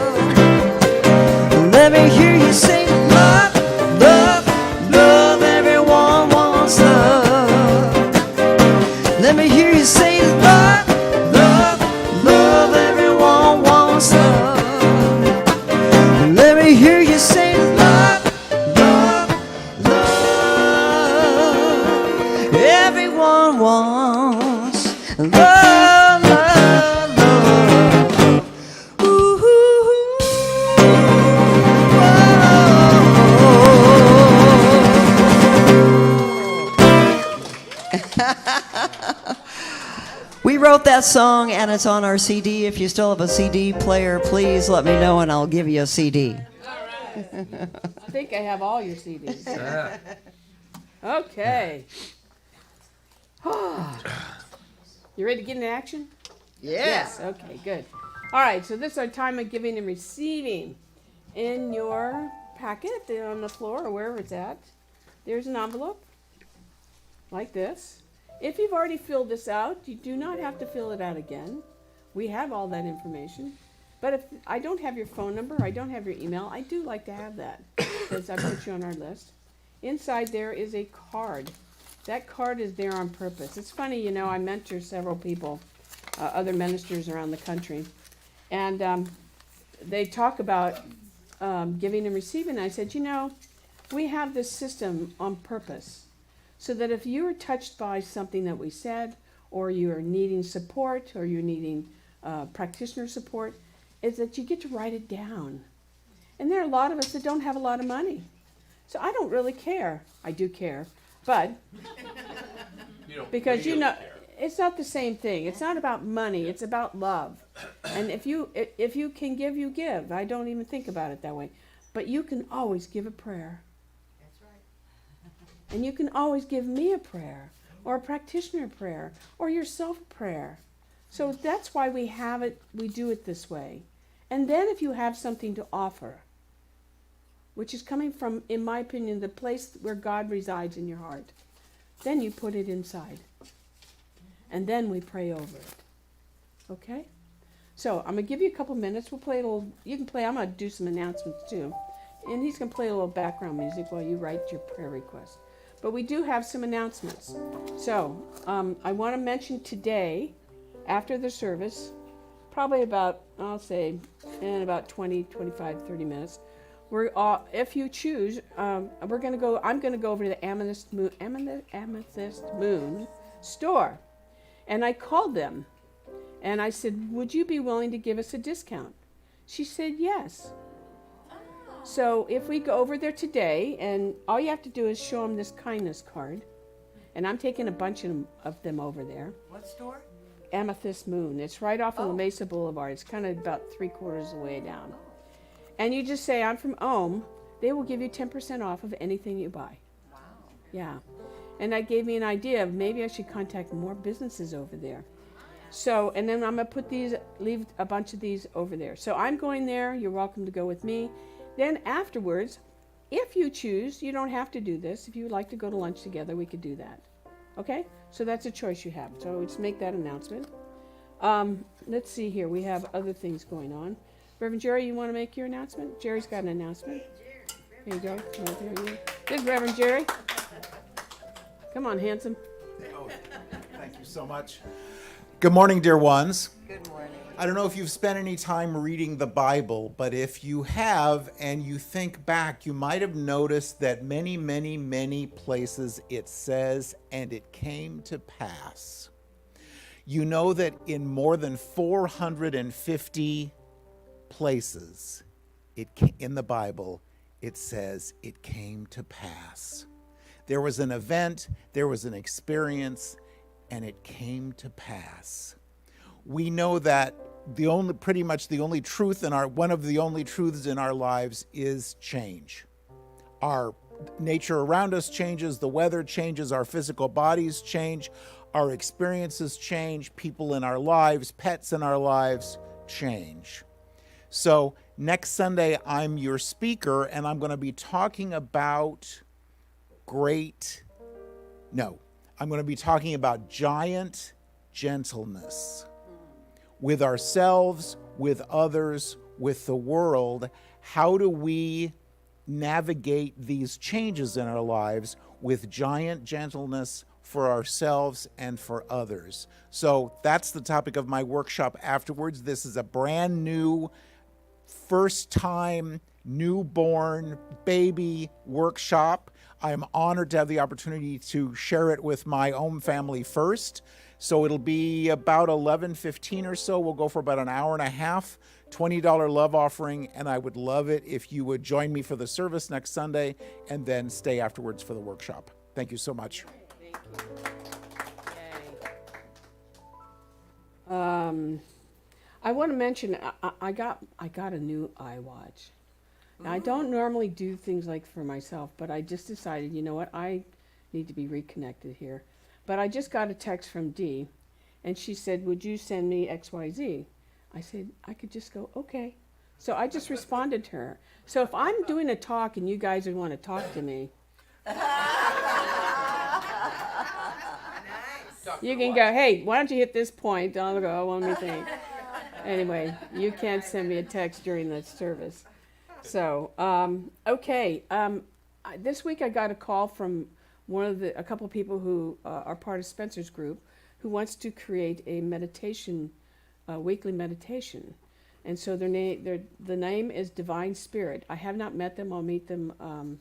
Speaker 2: Let me hear you say love, love, love. Everyone wants love. Let me hear you say love, love, love. Everyone wants love. Let me hear you say love, love, love. Everyone wants love, love, love. Ooh, ooh, ooh.
Speaker 5: that song, and it's on our CD. If you still have a CD player, please let me know, and I'll give you a CD.
Speaker 1: I think I have all your CDs. Okay. You ready to get in action? Yes. Okay, good. All right, so this is our time of giving and receiving. In your packet, on the floor or wherever it's at, there's an envelope like this. If you've already filled this out, you do not have to fill it out again. We have all that information. But if I don't have your phone number, I don't have your email, I do like to have that because I put you on our list. Inside there is a card. That card is there on purpose. It's funny, you know, I mentor several people, other ministers around the country, and they talk about giving and receiving. I said, you know, we have this system on purpose so that if you are touched by something that we said, or you are needing support, or you're needing practitioner support, is that you get to write it down. And there are a lot of us that don't have a lot of money. So I don't really care. I do care, but because you know, it's not the same thing. It's not about money. It's about love. And if you can give, you give. I don't even think about it that way. But you can always give a prayer.
Speaker 3: That's right.
Speaker 1: And you can always give me a prayer, or a practitioner prayer, or yourself a prayer. So that's why we have it, we do it this way. And then if you have something to offer, which is coming from, in my opinion, the place where God resides in your heart, then you put it inside. And then we pray over it. Okay? So I'm going to give you a couple minutes. We'll play a little, you can play, I'm going to do some announcements too. And he's going to play a little background music while you write your prayer request. But we do have some announcements. So I want to mention today, after the service, probably about, I'll say, in about 20, 25, 30 minutes, if you choose, I'm going to go over to the Amethyst Moon store. And I called them. And I said, would you be willing to give us a discount? She said yes. So if we go over there today, and all you have to do is show them this kindness card. And I'm taking a bunch of them over there.
Speaker 3: What store?
Speaker 1: Amethyst Moon. It's right off of La Mesa Boulevard. It's kind of about 3/4 of the way down. And you just say, I'm from Ohm. They will give you 10% off of anything you buy.
Speaker 3: Wow.
Speaker 1: Yeah. And that gave me an idea of maybe I should contact more businesses over there. So, and then I'm going to leave a bunch of these over there. So I'm going there. You're welcome to go with me. Then afterwards, if you choose, you don't have to do this. If you would like to go to lunch together, we could do that. Okay? So that's a choice you have. So let's make that announcement. Let's see here. We have other things going on. Reverend Jerry, you want to make your announcement? Jerry's got an announcement. Here you go. Right there, you. Good, Reverend Jerry. Come on, handsome.
Speaker 12: Oh, thank you so much. Good morning, dear ones.
Speaker 3: Good morning.
Speaker 12: I don't know if you've spent any time reading the Bible, but if you have and you think back, you might have noticed that many, many, many places it says, and it came to pass. You know that in more than 450 places in the Bible, it says it came to pass. There was an event, there was an experience, and it came to pass. We know that pretty much the only truth one of the only truths in our lives is change. Our nature around us changes, the weather changes, our physical bodies change, our experiences change, people in our lives, pets in our lives change. So next Sunday, I'm your speaker, and I'm going to be talking about I'm going to be talking about giant gentleness with ourselves, with others, with the world. How do we navigate these changes in our lives with giant gentleness for ourselves and for others? So that's the topic of my workshop afterwards. This is a brand new, first-time, newborn baby workshop. I'm honored to have the opportunity to share it with my own family first. So it'll be about 11:15 or so. We'll go for about an hour and a half, $20 love offering, and I would love it if you would join me for the service next Sunday and then stay afterwards for the workshop. Thank you so much.
Speaker 1: Thank you. Yay. I want to mention I got a new iWatch. Now, I don't normally do things like for myself, but I just decided, you know what, I need to be reconnected here. But I just got a text from Dee, and she said, would you send me XYZ? I said, I could just go, okay. So I just responded to her. So if I'm doing a talk and you guys would want to talk to me, you can go, hey, why don't you hit this point? I'll go, let me think. Anyway, you can't send me a text during the service. So, okay. This week I got a call from a couple of people who are part of Spencer's group, who wants to create a meditation, weekly meditation. And so the name is Divine Spirit. I have not met them. I'll meet them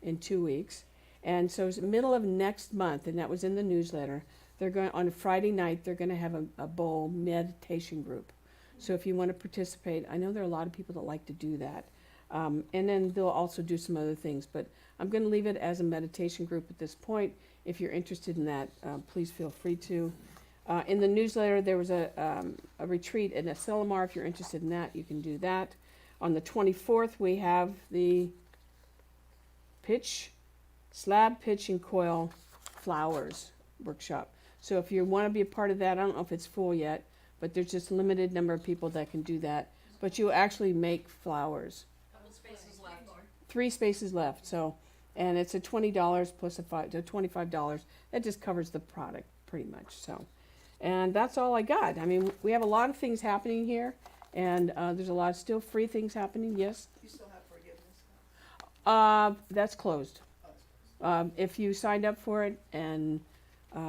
Speaker 1: in 2 weeks. And so it's the middle of next month, and that was in the newsletter. They're going on Friday night. They're going to have a bowl meditation group. So if you want to participate, I know there are a lot of people that like to do that. And then they'll also do some other things. But I'm going to leave it as a meditation group at this point. If you're interested in that, please feel free to. In the newsletter, there was a retreat in Asilomar. If you're interested in that, you can do that. On the 24th, we have the slab pitch and coil flowers workshop. So if you want to be a part of that, I don't know if it's full yet, but there's just a limited number of people that can do that. But you actually make flowers.
Speaker 11: Couple spaces left.
Speaker 1: 3 spaces left. So, and it's a $20 plus $25. That just covers the product pretty much. So, and that's all I got. I mean, we have a lot of things happening here, and there's a lot of still free things happening. Yes.
Speaker 3: You still have forgiveness?
Speaker 1: That's closed. If you signed up for it, and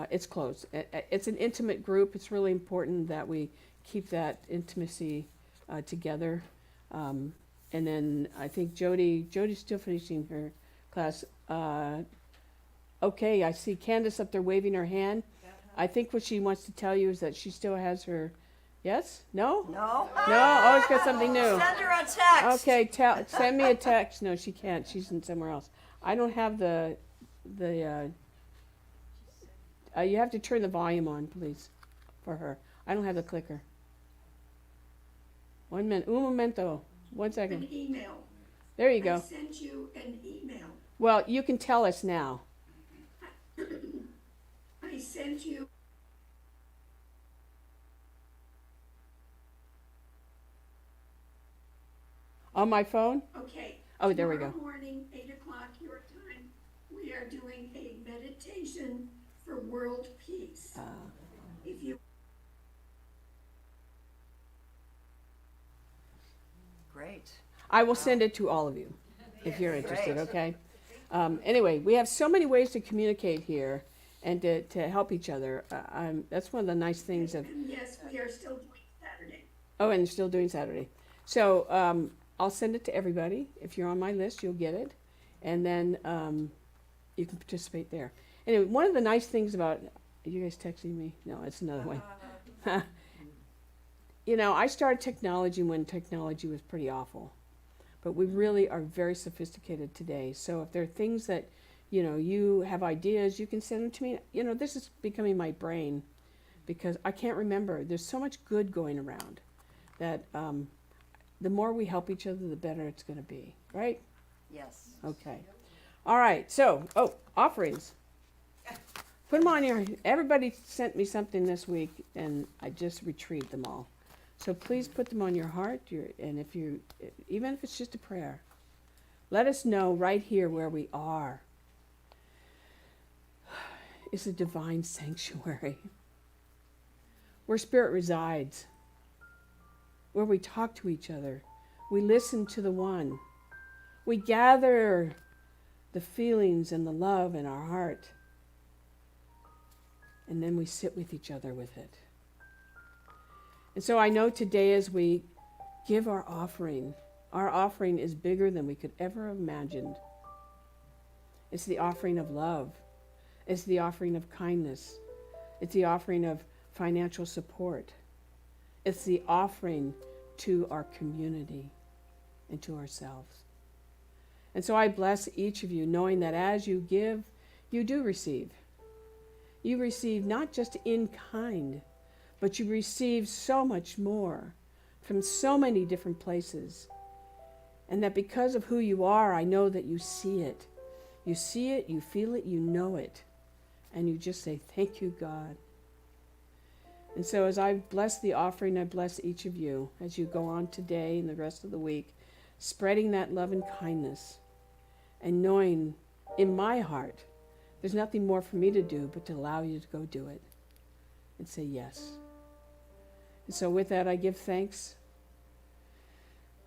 Speaker 1: it's closed. It's an intimate group. It's really important that we keep that intimacy together. And then I think Jody's still finishing her class. Okay, I see Candace up there waving her hand. I think what she wants to tell you is that she still has her. Yes? No?
Speaker 3: No.
Speaker 1: No? Oh, it's got something new.
Speaker 3: Send her a text.
Speaker 1: Okay, send me a text. No, she can't. She's in somewhere else. I don't have you have to turn the volume on, please, for her. I don't have the clicker. 1 minute. Un momento. 1 second.
Speaker 3: An email.
Speaker 1: There you go.
Speaker 3: I sent you an email.
Speaker 1: Well, you can tell us now.
Speaker 3: I sent you.
Speaker 1: On my phone?
Speaker 3: Okay.
Speaker 1: Oh, there we go.
Speaker 3: Tomorrow morning, 8 o'clock your time, we are doing a meditation for world peace. If you.
Speaker 11: Great.
Speaker 1: I will send it to all of you if you're interested,
Speaker 11: Great.
Speaker 1: okay? Anyway, we have so many ways to communicate here and to help each other. That's one of the nice things of.
Speaker 3: And yes, we are still doing Saturday.
Speaker 1: Oh, and still doing Saturday. So I'll send it to everybody. If you're on my list, you'll get it. And then you can participate there. Anyway, one of the nice things about, are you guys texting me? No, it's another way. You know, I started technology when technology was pretty awful. But we really are very sophisticated today. So if there are things that, you know, you have ideas, you can send them to me. You know, this is becoming my brain because I can't remember. There's so much good going around that the more we help each other, the better it's going to be, right?
Speaker 3: Yes.
Speaker 1: Okay. All right. So, offerings. Put them on your. Everybody sent me something this week, and I just retrieved them all. So please put them on your heart. And if you, even if it's just a prayer, let us know right here where we are. It's a divine sanctuary where spirit resides, where we talk to each other, we listen to the one, we gather the feelings and the love in our heart, and then we sit with each other with it. And so I know today as we give our offering is bigger than we could ever have imagined. It's the offering of love. It's the offering of kindness. It's the offering of financial support. It's the offering to our community and to ourselves. And so I bless each of you, knowing that as you give, you do receive. You receive not just in kind, but you receive so much more from so many different places. And that because of who you are, I know that you see it. You see it, you feel it, you know it. And you just say, thank you, God. And so as I bless the offering, I bless each of you as you go on today and the rest of the week, spreading that love and kindness and knowing in my heart there's nothing more for me to do but to allow you to go do it and say yes. And so with that, I give thanks.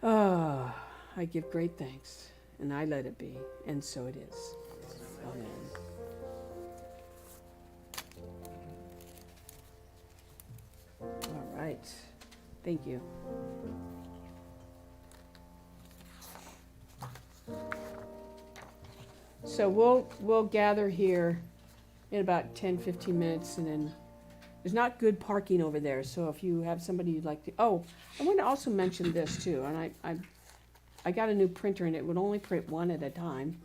Speaker 1: I give great thanks, and I let it be, and so it is. Amen. All right. Thank you. So we'll gather here in about 10-15 minutes, and then there's not good parking over there. So if you have somebody you'd like to, I want to also mention this too. And I got a new printer, and it would only print one at a time.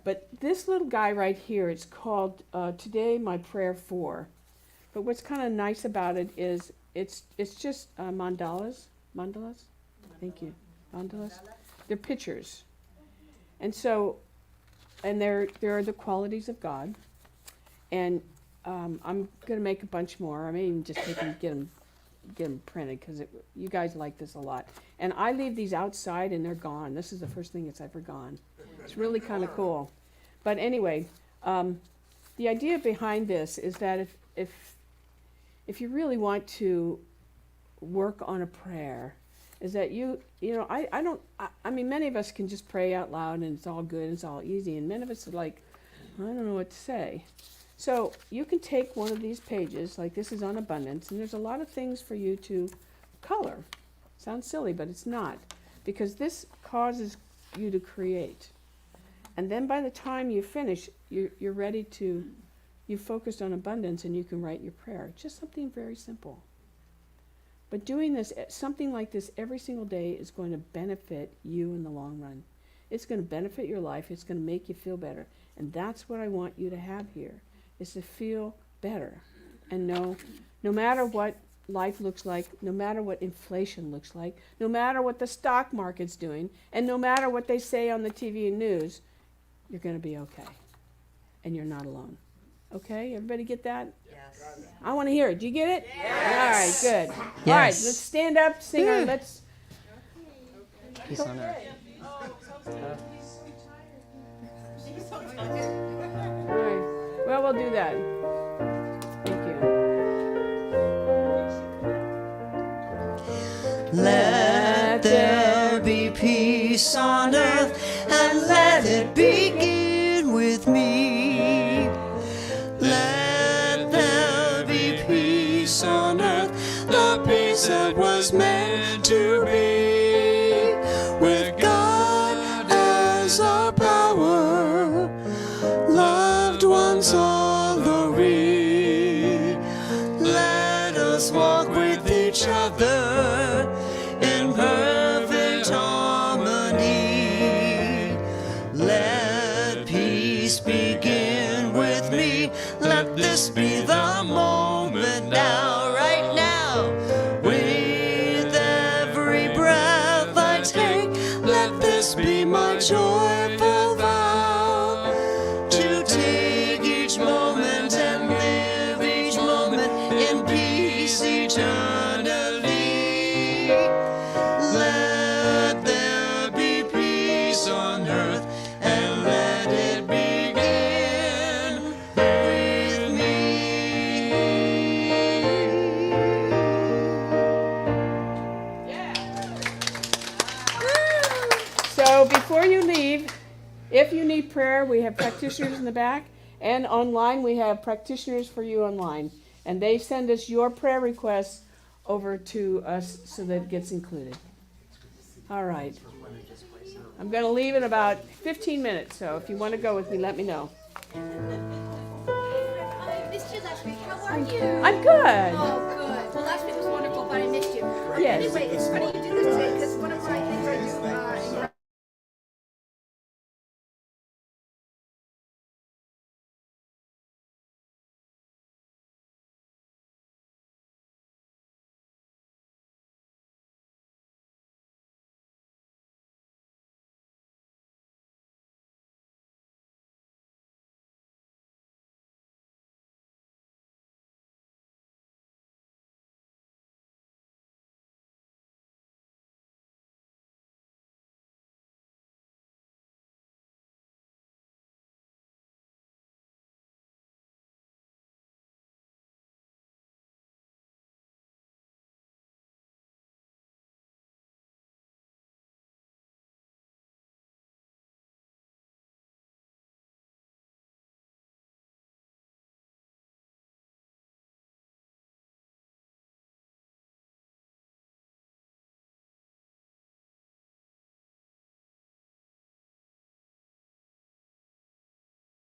Speaker 1: But this little guy right here, it's called Today My Prayer For. But what's kind of nice about it is it's just mandalas. Mandalas? Thank you. Mandalas? They're pictures. And so, and they're the qualities of God. And I'm going to make a bunch more. I may even just take them, get them printed, because you guys like this a lot. And I leave these outside, and they're gone. This is the first thing that's ever gone. It's really kind of cool. But anyway, the idea behind this is that if you really want to work on a prayer, is that I mean, many of us can just pray out loud and it's all good and it's all easy, and many of us are like, I don't know what to say. So you can take one of these pages, like this is on abundance, and there's a lot of things for you to color. Sounds silly, but it's not, because this causes you to create. And then by the time you finish, you're ready to, you've focused on abundance, and you can write your prayer. Just something very simple. But doing this, something like this every single day is going to benefit you in the long run. It's going to benefit your life. It's going to make you feel better. And that's what I want you to have here, is to feel better. And no matter what life looks like, no matter what inflation looks like, no matter what the stock market's doing, and no matter what they say on the TV and news, you're going to be okay. And you're not alone. Okay? Everybody get that? Yes. I want to hear it. Do you get it? Yes. All right, good.
Speaker 5: Yes.
Speaker 1: All right, let's stand up, sing our, let's.
Speaker 5: Peace on earth.
Speaker 1: All right. Well, we'll do that. Thank you.
Speaker 5: Let there be peace on earth, and let it begin with me. Let there be peace on earth, the peace that was meant to be. With God as our power, loved ones all the we. Let us walk with each other in perfect harmony. Let peace begin with me. Let this be the moment now, right now. With every breath I take, let this be my joyful vow. To take each moment and live each moment in peace eternally. Let there be peace on earth, and let it begin with me.
Speaker 1: So before you leave, if you need prayer, we have practitioners in the back, and online we have practitioners for you online. And they send us your prayer requests over to us so that it gets included. All right. I'm going to leave in about 15 minutes, so if you want to go with me, let me know.
Speaker 13: I missed you last week. How are you?
Speaker 1: I'm good.
Speaker 13: Oh, good. Well, last week was wonderful, but I missed you.
Speaker 1: Yes.
Speaker 13: Anyway, it's funny